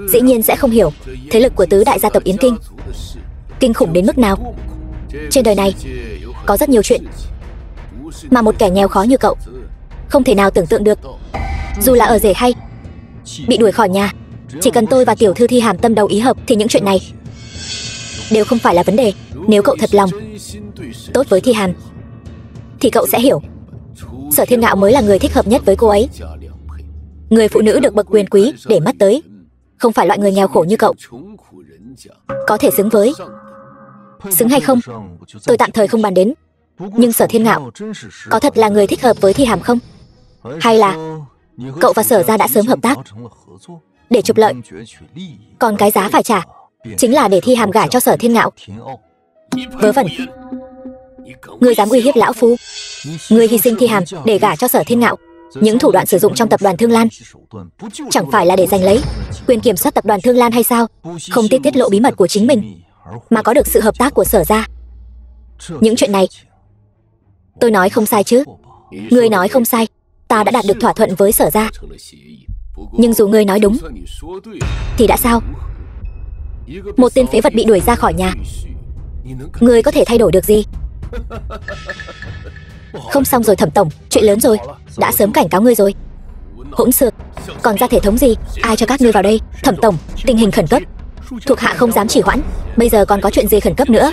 S1: Dĩ nhiên sẽ không hiểu thế lực của tứ đại gia tộc Yến Kinh kinh khủng đến mức nào. Trên đời này có rất nhiều chuyện mà một kẻ nghèo khó như cậu không thể nào tưởng tượng được. Dù là ở rể hay bị đuổi khỏi nhà, chỉ cần tôi và tiểu thư Thi Hàm tâm đầu ý hợp thì những chuyện này đều không phải là vấn đề. Nếu cậu thật lòng tốt với Thi Hàm thì cậu sẽ hiểu. Sở Thiên Ngạo mới là người thích hợp nhất với cô ấy. Người phụ nữ được bậc quyền quý để mắt tới, không phải loại người nghèo khổ như cậu. Có thể xứng với. Xứng hay không, tôi tạm thời không bàn đến. Nhưng Sở Thiên Ngạo có thật là người thích hợp với Thi Hàm không? Hay là cậu và Sở gia đã sớm hợp tác để trục lợi, còn cái giá phải trả chính là để Thi Hàm gả cho Sở Thiên Ngạo? Vớ vẩn. Ngươi dám uy hiếp lão phu? Ngươi hy sinh Thi Hàm để gả cho Sở Thiên Ngạo, những thủ đoạn sử dụng trong tập đoàn Thương Lan chẳng phải là để giành lấy quyền kiểm soát tập đoàn Thương Lan hay sao? Không tiếc tiết lộ bí mật của chính mình mà có được sự hợp tác của Sở gia. Những chuyện này tôi nói không sai chứ? Ngươi nói không sai. Ta đã đạt được thỏa thuận với Sở gia. Nhưng dù ngươi nói đúng thì đã sao? Một tên phế vật bị đuổi ra khỏi nhà, ngươi có thể thay đổi được gì? Không xong rồi Thẩm tổng, chuyện lớn rồi. Đã sớm cảnh cáo ngươi rồi. Hỗn xược, còn ra thể thống gì? Ai cho các ngươi vào đây? Thẩm tổng, tình hình khẩn cấp, thuộc hạ không dám trì hoãn. Bây giờ còn có chuyện gì khẩn cấp nữa?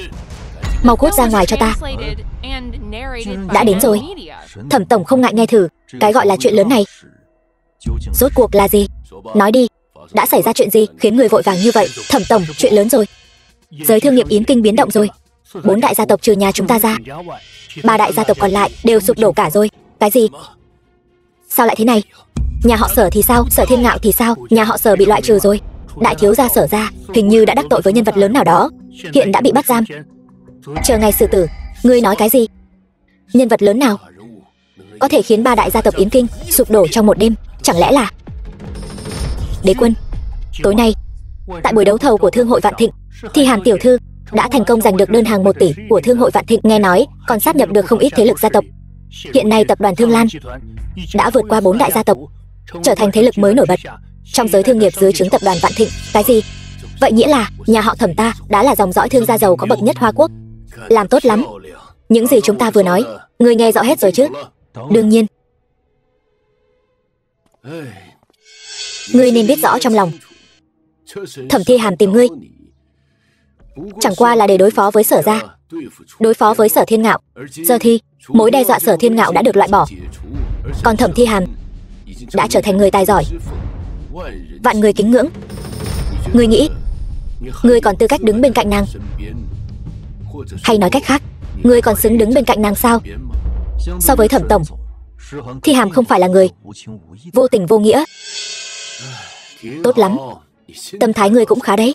S1: Mau cút ra ngoài cho ta. Đã đến rồi. Thẩm tổng không ngại nghe thử. Cái gọi là chuyện lớn này rốt cuộc là gì? Nói đi, đã xảy ra chuyện gì khiến người vội vàng như vậy? Thẩm tổng, chuyện lớn rồi. Giới thương nghiệp Yến Kinh biến động rồi. 4 đại gia tộc trừ nhà chúng ta ra, 3 đại gia tộc còn lại đều sụp đổ cả rồi. Cái gì? Sao lại thế này? Nhà họ Sở thì sao? Sở Thiên Ngạo thì sao? Nhà họ Sở bị loại trừ rồi. Đại thiếu gia Sở gia hình như đã đắc tội với nhân vật lớn nào đó, hiện đã bị bắt giam, chờ ngày xử tử. Ngươi nói cái gì? Nhân vật lớn nào có thể khiến 3 đại gia tộc Yến Kinh sụp đổ trong một đêm? Chẳng lẽ là Đế Quân? Tối nay, tại buổi đấu thầu của Thương hội Vạn Thịnh, Thi Hàn tiểu thư đã thành công giành được đơn hàng 1 tỷ của Thương hội Vạn Thịnh. Nghe nói còn sát nhập được không ít thế lực gia tộc. Hiện nay tập đoàn Thương Lan đã vượt qua 4 đại gia tộc, trở thành thế lực mới nổi bật trong giới thương nghiệp dưới trướng tập đoàn Vạn Thịnh. Cái gì? Vậy nghĩa là nhà họ Thẩm ta đã là dòng dõi thương gia giàu có bậc nhất Hoa Quốc. Làm tốt lắm. Những gì chúng ta vừa nói, ngươi nghe rõ hết rồi chứ? Đương nhiên. Ngươi nên biết rõ trong lòng, Thẩm Thi Hàm tìm ngươi chẳng qua là để đối phó với Sở gia, đối phó với Sở Thiên Ngạo. Giờ thì mối đe dọa Sở Thiên Ngạo đã được loại bỏ, còn Thẩm Thi Hàm đã trở thành người tài giỏi, vạn người kính ngưỡng. Ngươi nghĩ ngươi còn tư cách đứng bên cạnh nàng? Hay nói cách khác, ngươi còn xứng đứng bên cạnh nàng sao? So với Thẩm tổng, Thi Hàm không phải là người vô tình vô nghĩa. Tốt lắm, tâm thái ngươi cũng khá đấy.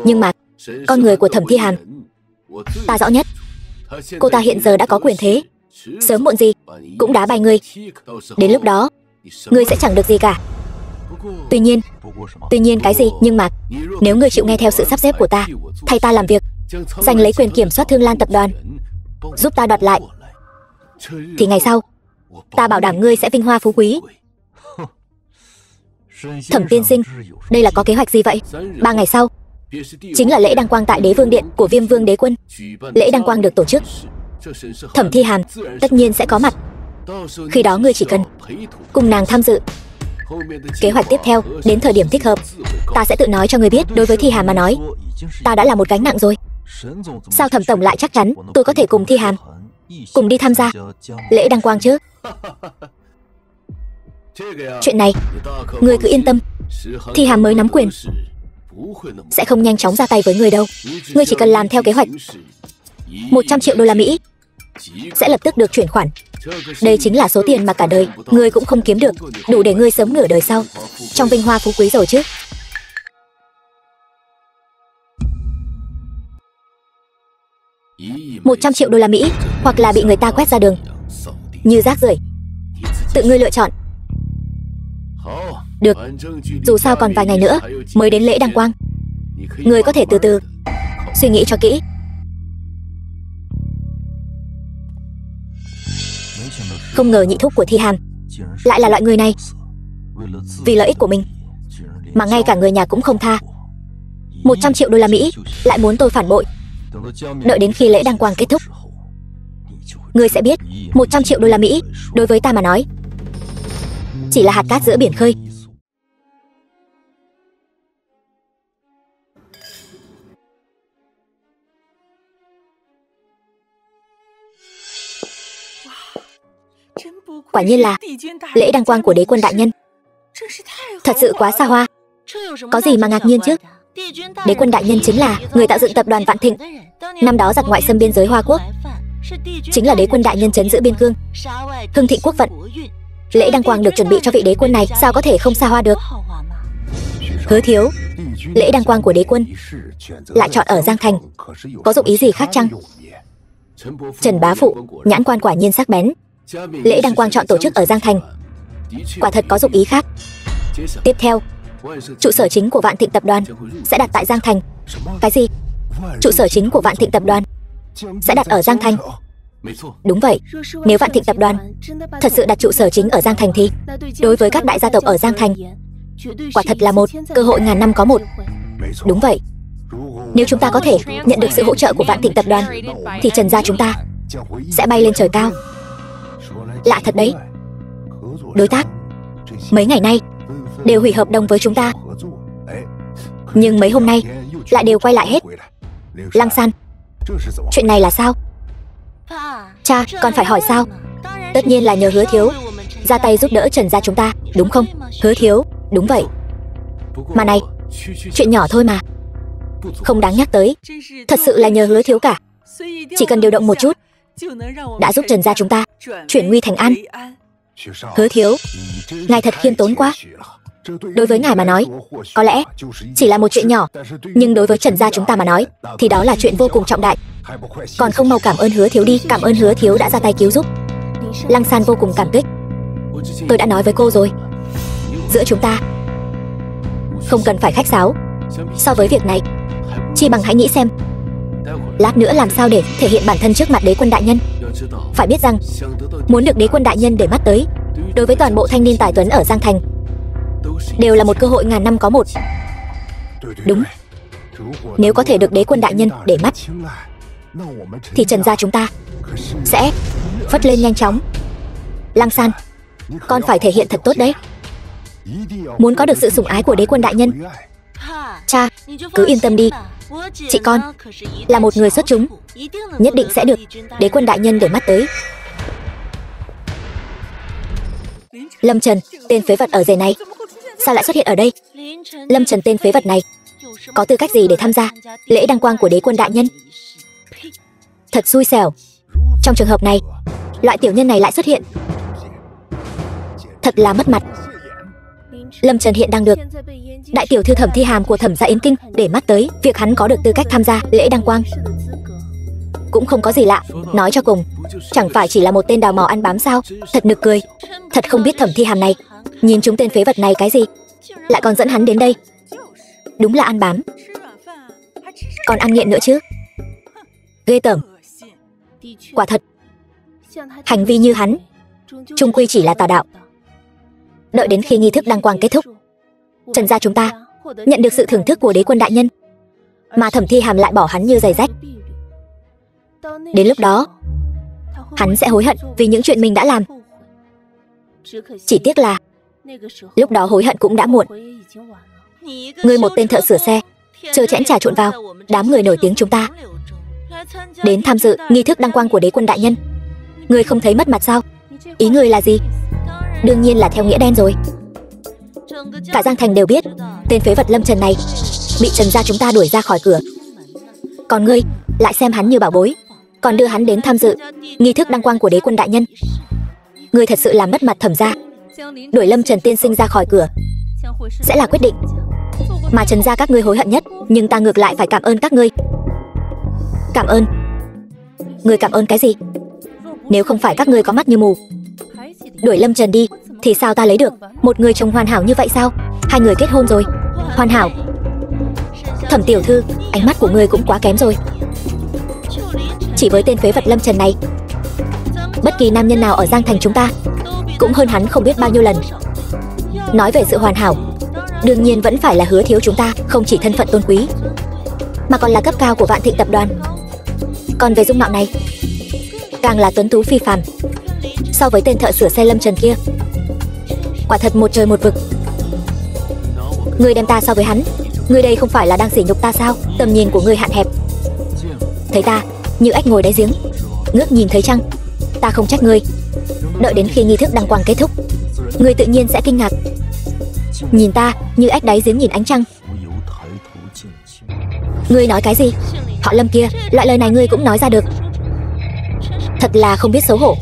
S1: Nhưng mà con người của Thẩm Thi Hàm ta rõ nhất. Cô ta hiện giờ đã có quyền thế, sớm muộn gì cũng đá bay ngươi. Đến lúc đó ngươi sẽ chẳng được gì cả. Tuy nhiên cái gì? Nhưng mà nếu ngươi chịu nghe theo sự sắp xếp của ta, thay ta làm việc, giành lấy quyền kiểm soát Thương Lan tập đoàn, giúp ta đoạt lại, thì ngày sau ta bảo đảm ngươi sẽ vinh hoa phú quý. Thẩm tiên sinh, đây là có kế hoạch gì vậy? 3 ngày sau chính là lễ đăng quang tại Đế Vương Điện của Viêm Vương Đế Quân. Lễ đăng quang được tổ chức, Thẩm Thi Hàm tất nhiên sẽ có mặt. Khi đó ngươi chỉ cần cùng nàng tham dự. Kế hoạch tiếp theo, đến thời điểm thích hợp, ta sẽ tự nói cho ngươi biết. Đối với Thi Hàm mà nói, ta đã là một gánh nặng rồi. Sao Thẩm tổng lại chắc chắn tôi có thể cùng Thi Hàm cùng đi tham gia lễ đăng quang chứ? Chuyện này ngươi cứ yên tâm, Thi Hàm mới nắm quyền sẽ không nhanh chóng ra tay với ngươi đâu. Ngươi chỉ cần làm theo kế hoạch, 100 triệu đô la Mỹ sẽ lập tức được chuyển khoản. Đây chính là số tiền mà cả đời ngươi cũng không kiếm được, đủ để ngươi sớm nửa đời sau trong vinh hoa phú quý rồi chứ. $100 triệu hoặc là bị người ta quét ra đường như rác rưởi, tự ngươi lựa chọn. Được, dù sao còn vài ngày nữa mới đến lễ đăng quang, ngươi có thể từ từ suy nghĩ cho kỹ. Không ngờ nhị thúc của Thi Hàm lại là loại người này, vì lợi ích của mình mà ngay cả người nhà cũng không tha. 100 triệu đô la Mỹ lại muốn tôi phản bội. Đợi đến khi lễ đăng quang kết thúc, ngươi sẽ biết 100 triệu đô la Mỹ đối với ta mà nói chỉ là hạt cát giữa biển khơi. Quả nhiên là lễ đăng quang của đế quân đại nhân. Thật sự quá xa hoa. Có gì mà ngạc nhiên chứ? Đế quân đại nhân chính là người tạo dựng tập đoàn Vạn Thịnh. Năm đó giặc ngoại xâm biên giới Hoa Quốc, chính là đế quân đại nhân trấn giữ biên cương, hưng thịnh quốc vận. Lễ đăng quang được chuẩn bị cho vị đế quân này, sao có thể không xa hoa được? Hứa thiếu, lễ đăng quang của đế quân lại chọn ở Giang Thành, có dụng ý gì khác chăng? Trần bá phụ, nhãn quan quả nhiên sắc bén. Lễ đăng quang chọn tổ chức ở Giang Thành, quả thật có dụng ý khác. Tiếp theo, trụ sở chính của Vạn Thịnh tập đoàn sẽ đặt tại Giang Thành. Cái gì? Trụ sở chính của Vạn Thịnh tập đoàn sẽ đặt ở Giang Thành? Đúng vậy. Nếu Vạn Thịnh tập đoàn thật sự đặt trụ sở chính ở Giang Thành thì đối với các đại gia tộc ở Giang Thành, quả thật là một cơ hội ngàn năm có một. Đúng vậy. Nếu chúng ta có thể nhận được sự hỗ trợ của Vạn Thịnh tập đoàn thì Trần gia chúng ta sẽ bay lên trời cao. Lạ thật đấy. Đối tác mấy ngày nay đều hủy hợp đồng với chúng ta, nhưng mấy hôm nay lại đều quay lại hết. Lăng San, chuyện này là sao? Cha, con phải hỏi sao? Tất nhiên là nhờ Hứa thiếu ra tay giúp đỡ Trần gia chúng ta, đúng không? Hứa thiếu, đúng vậy. Mà này, chuyện nhỏ thôi mà, không đáng nhắc tới. Thật sự là nhờ Hứa thiếu cả. Chỉ cần điều động một chút đã giúp Trần gia chúng ta chuyển nguy thành an. Hứa thiếu, ngài thật khiêm tốn quá. Đối với ngài mà nói, có lẽ chỉ là một chuyện nhỏ, nhưng đối với Trần gia chúng ta mà nói thì đó là chuyện vô cùng trọng đại. Còn không mau cảm ơn Hứa thiếu đi. Cảm ơn Hứa thiếu đã ra tay cứu giúp. Lăng San vô cùng cảm kích. Tôi đã nói với cô rồi, giữa chúng ta không cần phải khách sáo. So với việc này, chi bằng hãy nghĩ xem lát nữa làm sao để thể hiện bản thân trước mặt đế quân đại nhân. Phải biết rằng muốn được đế quân đại nhân để mắt tới, đối với toàn bộ thanh niên tài tuấn ở Giang Thành đều là một cơ hội ngàn năm có một. Đúng, nếu có thể được đế quân đại nhân để mắt thì Trần gia chúng ta sẽ phất lên nhanh chóng. Lăng San, con phải thể hiện thật tốt đấy. Muốn có được sự sủng ái của đế quân đại nhân. Cha, cứ yên tâm đi. Chị con là một người xuất chúng, nhất định sẽ được đế quân đại nhân để mắt tới. Lâm Trần, tên phế vật ở rể này sao lại xuất hiện ở đây? Lâm Trần, tên phế vật này có tư cách gì để tham gia lễ đăng quang của đế quân đại nhân? Thật xui xẻo, trong trường hợp này loại tiểu nhân này lại xuất hiện, thật là mất mặt. Lâm Trần hiện đang được đại tiểu thư Thẩm Thi Hàm của Thẩm gia Yến Kinh để mắt tới. Việc hắn có được tư cách tham gia lễ đăng quang cũng không có gì lạ. Nói cho cùng, chẳng phải chỉ là một tên đào mỏ ăn bám sao? Thật nực cười. Thật không biết Thẩm Thi Hàm này nhìn chúng tên phế vật này cái gì, lại còn dẫn hắn đến đây. Đúng là ăn bám, còn ăn nghiện nữa chứ. Ghê tởm. Quả thật, hành vi như hắn chung quy chỉ là tà đạo. Đợi đến khi nghi thức đăng quang kết thúc, Trần gia chúng ta nhận được sự thưởng thức của đế quân đại nhân, mà Thẩm Thi Hàm lại bỏ hắn như giày rách. Đến lúc đó hắn sẽ hối hận vì những chuyện mình đã làm. Chỉ tiếc là lúc đó hối hận cũng đã muộn. Ngươi một tên thợ sửa xe, trơ chẽn trà trộn vào đám người nổi tiếng chúng ta, đến tham dự nghi thức đăng quang của đế quân đại nhân. Ngươi không thấy mất mặt sao? Ý ngươi là gì? Đương nhiên là theo nghĩa đen rồi. Cả Giang Thành đều biết tên phế vật Lâm Trần này bị Trần gia chúng ta đuổi ra khỏi cửa, còn ngươi lại xem hắn như bảo bối, còn đưa hắn đến tham dự nghi thức đăng quang của đế quân đại nhân. Ngươi thật sự làm mất mặt Thẩm gia. Đuổi Lâm Trần tiên sinh ra khỏi cửa sẽ là quyết định mà Trần gia các ngươi hối hận nhất, nhưng ta ngược lại phải cảm ơn các ngươi. Cảm ơn? Ngươi cảm ơn cái gì? Nếu không phải các ngươi có mắt như mù đuổi Lâm Trần đi thì sao ta lấy được một người chồng hoàn hảo như vậy sao? Hai người kết hôn rồi. Hoàn hảo? Thẩm tiểu thư, ánh mắt của ngươi cũng quá kém rồi. Chỉ với tên phế vật Lâm Trần này, bất kỳ nam nhân nào ở Giang Thành chúng ta cũng hơn hắn không biết bao nhiêu lần. Nói về sự hoàn hảo, đương nhiên vẫn phải là Hứa thiếu chúng ta, không chỉ thân phận tôn quý mà còn là cấp cao của Vạn Thịnh tập đoàn. Còn về dung mạo này, càng là tuấn tú phi phàm. So với tên thợ sửa xe Lâm Trần kia, quả thật một trời một vực. Ngươi đem ta so với hắn, ngươi đây không phải là đang sỉ nhục ta sao? Tầm nhìn của ngươi hạn hẹp. Thấy ta như ếch ngồi đáy giếng, ngước nhìn thấy trăng. Ta không trách ngươi, Đợi đến khi nghi thức đăng quang kết thúc, người tự nhiên sẽ kinh ngạc. Nhìn ta như ếch đáy giếng nhìn ánh trăng. Ngươi nói cái gì? Họ Lâm kia, loại lời này ngươi cũng nói ra được. Thật là không biết xấu hổ.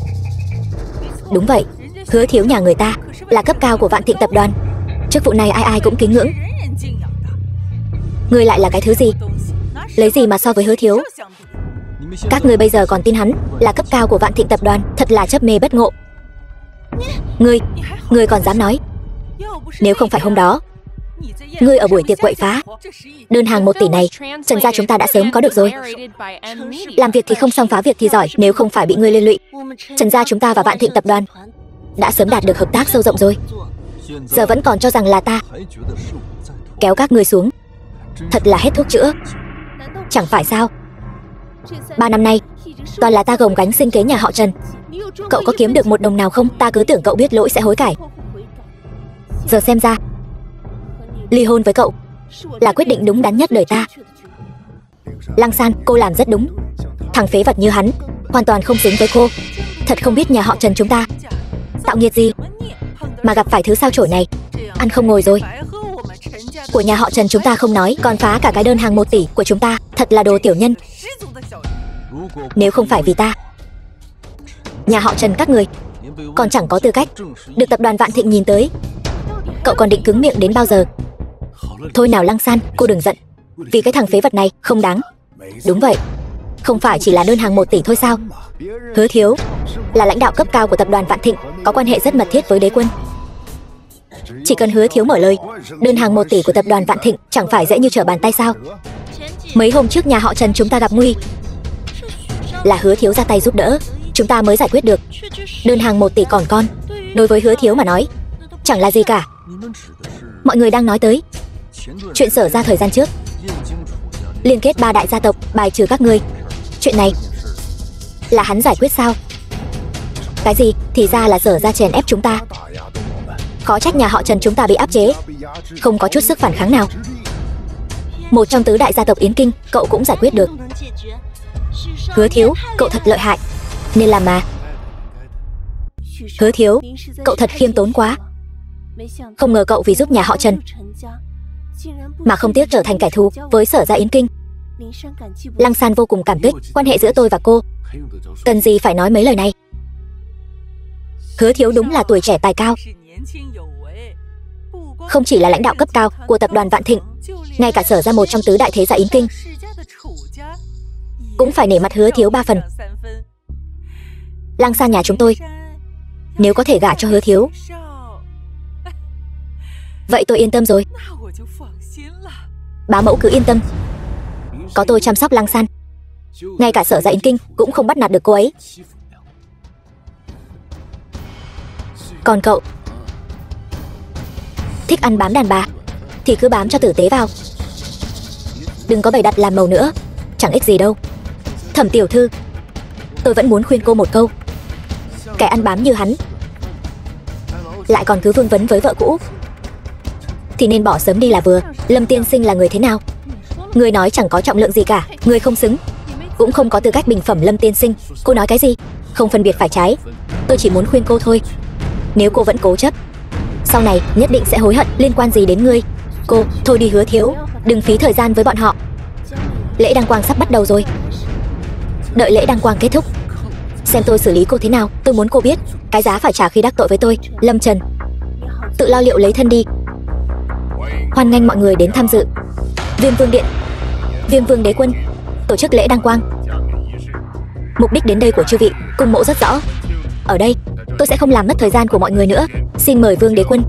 S1: Đúng vậy, Hứa Thiếu nhà người ta là cấp cao của Vạn Thịnh tập đoàn. Chức vụ này ai ai cũng kính ngưỡng. Ngươi lại là cái thứ gì? Lấy gì mà so với Hứa Thiếu? Các ngươi bây giờ còn tin hắn là cấp cao của Vạn Thịnh tập đoàn, thật là chấp mê bất ngộ. Ngươi còn dám nói? Nếu không phải hôm đó ngươi ở buổi tiệc quậy phá, đơn hàng 1 tỷ này Trần gia chúng ta đã sớm có được rồi. Làm việc thì không xong, phá việc thì giỏi. Nếu không phải bị ngươi liên lụy, Trần gia chúng ta và Vạn Thịnh tập đoàn đã sớm đạt được hợp tác sâu rộng rồi. Giờ vẫn còn cho rằng là ta kéo các ngươi xuống, thật là hết thuốc chữa. Chẳng phải sao? 3 năm nay toàn là ta gồng gánh sinh kế nhà họ Trần. Cậu có kiếm được 1 đồng nào không? Ta cứ tưởng cậu biết lỗi sẽ hối cải. Giờ xem ra ly hôn với cậu là quyết định đúng đắn nhất đời ta. Lăng San, cô làm rất đúng. Thằng phế vật như hắn hoàn toàn không xứng với cô. Thật không biết nhà họ Trần chúng ta tạo nghiệt gì mà gặp phải thứ sao chổi này. Ăn không ngồi rồi. Của nhà họ Trần chúng ta không nói, còn phá cả cái đơn hàng 1 tỷ của chúng ta. Thật là đồ tiểu nhân. Nếu không phải vì ta, nhà họ Trần các người còn chẳng có tư cách được tập đoàn Vạn Thịnh nhìn tới. Cậu còn định cứng miệng đến bao giờ? Thôi nào Lăng San, cô đừng giận. Vì cái thằng phế vật này không đáng. Đúng vậy, không phải chỉ là đơn hàng 1 tỷ thôi sao? Hứa Thiếu là lãnh đạo cấp cao của tập đoàn Vạn Thịnh, có quan hệ rất mật thiết với đế quân. Chỉ cần Hứa Thiếu mở lời, đơn hàng 1 tỷ của tập đoàn Vạn Thịnh chẳng phải dễ như trở bàn tay sao? Mấy hôm trước nhà họ Trần chúng ta gặp nguy, là Hứa Thiếu ra tay giúp đỡ, chúng ta mới giải quyết được. Đơn hàng 1 tỷ còn con, đối với Hứa Thiếu mà nói chẳng là gì cả. Mọi người đang nói tới chuyện Sở ra thời gian trước liên kết 3 đại gia tộc bài trừ các ngươi. Chuyện này là hắn giải quyết sao? Cái gì? Thì ra là Sở ra chèn ép chúng ta. Khó trách nhà họ Trần chúng ta bị áp chế, không có chút sức phản kháng nào. Một trong tứ đại gia tộc Yến Kinh cậu cũng giải quyết được. Hứa Thiếu, cậu thật lợi hại, nên làm mà. Hứa Thiếu, cậu thật khiêm tốn quá. Không ngờ cậu vì giúp nhà họ Trần mà không tiếc trở thành kẻ thù với Sở gia Yến Kinh. Lăng San vô cùng cảm kích. Quan hệ giữa tôi và cô cần gì phải nói mấy lời này. Hứa Thiếu đúng là tuổi trẻ tài cao. Không chỉ là lãnh đạo cấp cao của tập đoàn Vạn Thịnh, ngay cả Sở ra một trong tứ đại thế gia Yến Kinh cũng phải nể mặt Hứa Thiếu 3 phần. Lăng San nhà chúng tôi nếu có thể gả cho Hứa Thiếu, vậy tôi yên tâm rồi. Bá mẫu cứ yên tâm, có tôi chăm sóc Lăng San, ngay cả Sở gia Yến Kinh cũng không bắt nạt được cô ấy. Còn cậu thích ăn bám đàn bà thì cứ bám cho tử tế vào, đừng có bày đặt làm màu nữa, chẳng ích gì đâu. Thẩm tiểu thư, tôi vẫn muốn khuyên cô một câu. Kẻ ăn bám như hắn lại còn cứ vương vấn với vợ cũ thì nên bỏ sớm đi là vừa. Lâm tiên sinh là người thế nào? Người nói chẳng có trọng lượng gì cả. Người không xứng, cũng không có tư cách bình phẩm Lâm tiên sinh. Cô nói cái gì? Không phân biệt phải trái. Tôi chỉ muốn khuyên cô thôi. Nếu cô vẫn cố chấp, sau này nhất định sẽ hối hận. Liên quan gì đến ngươi? Cô, thôi đi Hứa Thiếu, đừng phí thời gian với bọn họ. Lễ đăng quang sắp bắt đầu rồi. Đợi lễ đăng quang kết thúc, xem tôi xử lý cô thế nào. Tôi muốn cô biết cái giá phải trả khi đắc tội với tôi. Lâm Trần, tự lo liệu lấy thân đi. Hoan nghênh mọi người đến tham dự Viêm Vương Điện, Viêm Vương Đế Quân tổ chức lễ đăng quang. Mục đích đến đây của chư vị cùng mộ rất rõ. Ở đây tôi sẽ không làm mất thời gian của mọi người nữa. Xin mời Vương Đế Quân.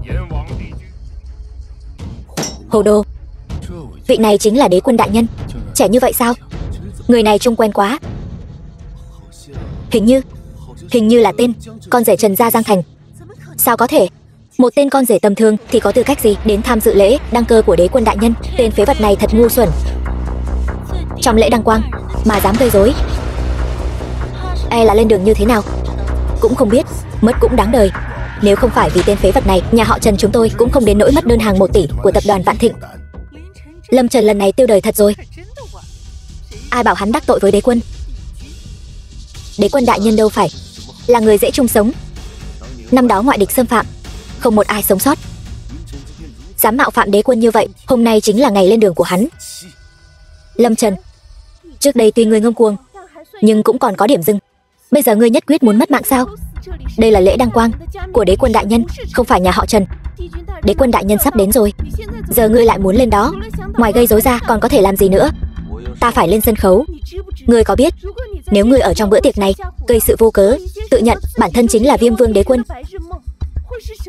S1: Hồ đồ, vị này chính là Đế Quân đại nhân. Trẻ như vậy sao? Người này trông quen quá. Hình như là tên con rể Trần gia Giang Thành. Sao có thể? Một tên con rể tầm thường thì có tư cách gì đến tham dự lễ đăng cơ của Đế Quân đại nhân? Tên phế vật này thật ngu xuẩn. Trong lễ đăng quang mà dám gây rối, e là lên đường như thế nào cũng không biết. Mất cũng đáng đời. Nếu không phải vì tên phế vật này, nhà họ Trần chúng tôi cũng không đến nỗi mất đơn hàng 1 tỷ của tập đoàn Vạn Thịnh. Lâm Trần lần này tiêu đời thật rồi. Ai bảo hắn đắc tội với Đế Quân? Đế Quân đại nhân đâu phải là người dễ chung sống. Năm đó ngoại địch xâm phạm, không một ai sống sót. Dám mạo phạm đế quân như vậy, hôm nay chính là ngày lên đường của hắn. Lâm Trần, trước đây tuy ngươi ngông cuồng, nhưng cũng còn có điểm dừng. Bây giờ ngươi nhất quyết muốn mất mạng sao? Đây là lễ đăng quang của đế quân đại nhân, không phải nhà họ Trần. Đế quân đại nhân sắp đến rồi, giờ ngươi lại muốn lên đó, ngoài gây rối ra còn có thể làm gì nữa? Ta phải lên sân khấu. Ngươi có biết, nếu ngươi ở trong bữa tiệc này gây sự vô cớ, tự nhận bản thân chính là Viêm Vương đế quân,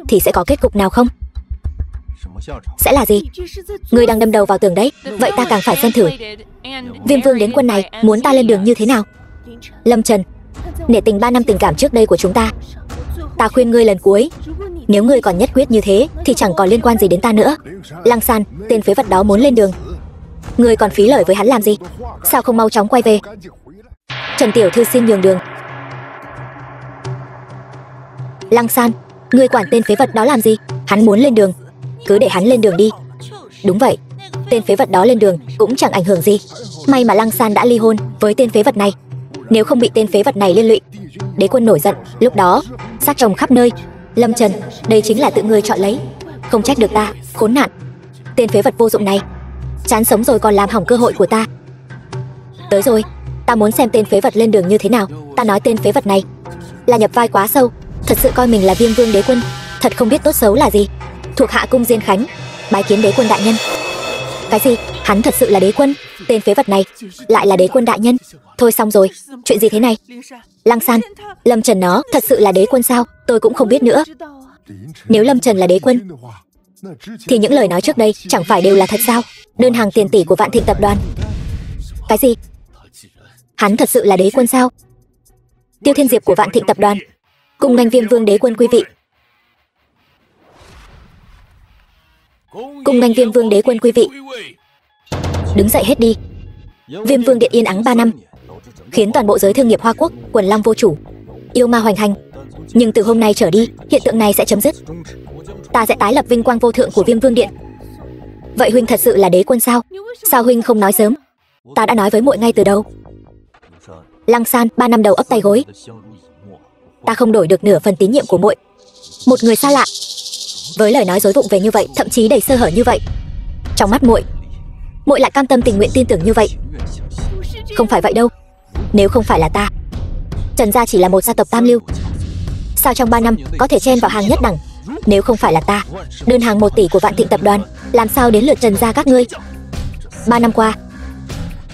S1: thì sẽ có kết cục nào không? Sẽ là gì? Ngươi đang đâm đầu vào tường đấy. Vậy ta càng phải xem thử Viêm Vương đế quân này muốn ta lên đường như thế nào. Lâm Trần, nể tình 3 năm tình cảm trước đây của chúng ta, ta khuyên ngươi lần cuối, nếu ngươi còn nhất quyết như thế thì chẳng còn liên quan gì đến ta nữa. Lăng San, tên phế vật đó muốn lên đường, ngươi còn phí lời với hắn làm gì? Sao không mau chóng quay về? Trần tiểu thư xin nhường đường. Lăng San, ngươi quản tên phế vật đó làm gì? Hắn muốn lên đường, cứ để hắn lên đường đi. Đúng vậy, tên phế vật đó lên đường cũng chẳng ảnh hưởng gì. May mà Lăng San đã ly hôn với tên phế vật này, nếu không bị tên phế vật này liên lụy, đế quân nổi giận, lúc đó xác chồng khắp nơi. Lâm Trần, đây chính là tự ngươi chọn lấy, không trách được ta, khốn nạn. Tên phế vật vô dụng này, chán sống rồi còn làm hỏng cơ hội của ta. Tới rồi, ta muốn xem tên phế vật lên đường như thế nào. Ta nói tên phế vật này là nhập vai quá sâu, thật sự coi mình là Viêm Vương đế quân, thật không biết tốt xấu là gì. Thuộc hạ cung Diên Khánh bái kiến đế quân đại nhân. Cái gì? Hắn thật sự là đế quân? Tên phế vật này lại là đế quân đại nhân? Thôi xong rồi, chuyện gì thế này? Lăng San, Lâm Trần nó thật sự là đế quân sao? Tôi cũng không biết nữa. Nếu Lâm Trần là đế quân, thì những lời nói trước đây chẳng phải đều là thật sao? Đơn hàng tiền tỷ của Vạn Thịnh tập đoàn. Cái gì? Hắn thật sự là đế quân sao? Tiêu Thiên Diệp của Vạn Thịnh tập đoàn cùng nghênh Viêm Vương đế quân quý vị. Cùng nghênh Viêm Vương đế quân quý vị. Đứng dậy hết đi. Viêm Vương điện yên ắng 3 năm, khiến toàn bộ giới thương nghiệp Hoa Quốc quần long vô chủ, yêu ma hoành hành. Nhưng từ hôm nay trở đi, hiện tượng này sẽ chấm dứt. Ta sẽ tái lập vinh quang vô thượng của Viêm Vương điện. Vậy huynh thật sự là đế quân sao? Sao huynh không nói sớm? Ta đã nói với muội ngay từ đầu. Lăng San, 3 năm đầu ấp tay gối, ta không đổi được nửa phần tín nhiệm của muội. Một người xa lạ, với lời nói dối vụng về như vậy, thậm chí đầy sơ hở như vậy, trong mắt muội, muội lại cam tâm tình nguyện tin tưởng như vậy? Không phải vậy đâu. Nếu không phải là ta, Trần gia chỉ là một gia tộc tam lưu, sao trong 3 năm có thể chen vào hàng nhất đẳng? Nếu không phải là ta, đơn hàng 1 tỷ của Vạn Thịnh tập đoàn làm sao đến lượt Trần gia các ngươi? 3 năm qua,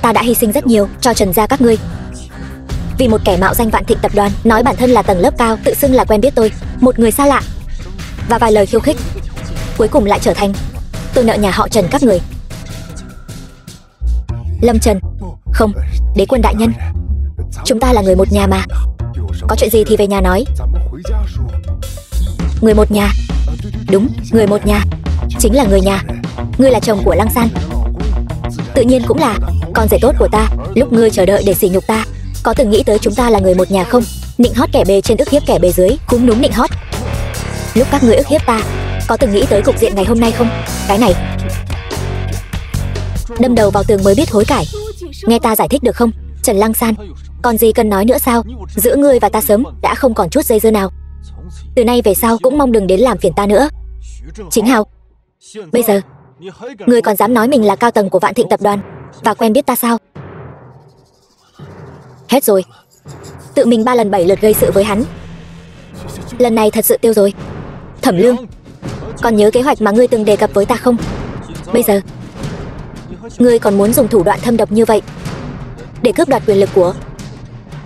S1: ta đã hy sinh rất nhiều cho Trần gia các ngươi, vì một kẻ mạo danh Vạn Thịnh tập đoàn, nói bản thân là tầng lớp cao, tự xưng là quen biết tôi, một người xa lạ, và vài lời khiêu khích, cuối cùng lại trở thành tôi nợ nhà họ Trần các người. Lâm Trần, không, đế quân đại nhân, chúng ta là người một nhà mà, có chuyện gì thì về nhà nói. Người một nhà? Đúng, người một nhà, chính là người nhà. Ngươi là chồng của Lăng San, tự nhiên cũng là con rể tốt của ta. Lúc ngươi chờ đợi để sỉ nhục ta, có từng nghĩ tới chúng ta là người một nhà không? Nịnh hót kẻ bề trên ức hiếp kẻ bề dưới, cúm núm nịnh hót. Lúc các ngươi ức hiếp ta, có từng nghĩ tới cục diện ngày hôm nay không? Cái này, đâm đầu vào tường mới biết hối cải. Nghe ta giải thích được không? Trần Lăng San, còn gì cần nói nữa sao? Giữa ngươi và ta sớm đã không còn chút dây dưa nào. Từ nay về sau cũng mong đừng đến làm phiền ta nữa. Chính Hào, bây giờ ngươi còn dám nói mình là cao tầng của Vạn Thịnh tập đoàn và quen biết ta sao? Hết rồi. Tự mình 3 lần 7 lượt gây sự với hắn, lần này thật sự tiêu rồi. Thẩm Lương, còn nhớ kế hoạch mà ngươi từng đề cập với ta không? Bây giờ ngươi còn muốn dùng thủ đoạn thâm độc như vậy để cướp đoạt quyền lực của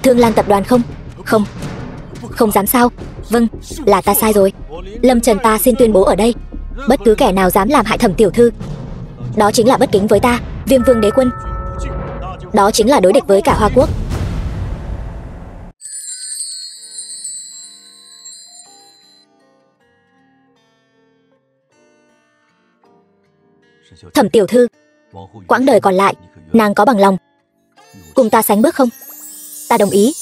S1: Thương Lan tập đoàn không? Không, không dám sao? Vâng, là ta sai rồi. Lâm Trần, ta xin tuyên bố ở đây, bất cứ kẻ nào dám làm hại Thẩm tiểu thư, đó chính là bất kính với ta, Viêm Vương đế quân. Đó chính là đối địch với cả Hoa Quốc. Thẩm tiểu thư, quãng đời còn lại, nàng có bằng lòng cùng ta sánh bước không? Ta đồng ý.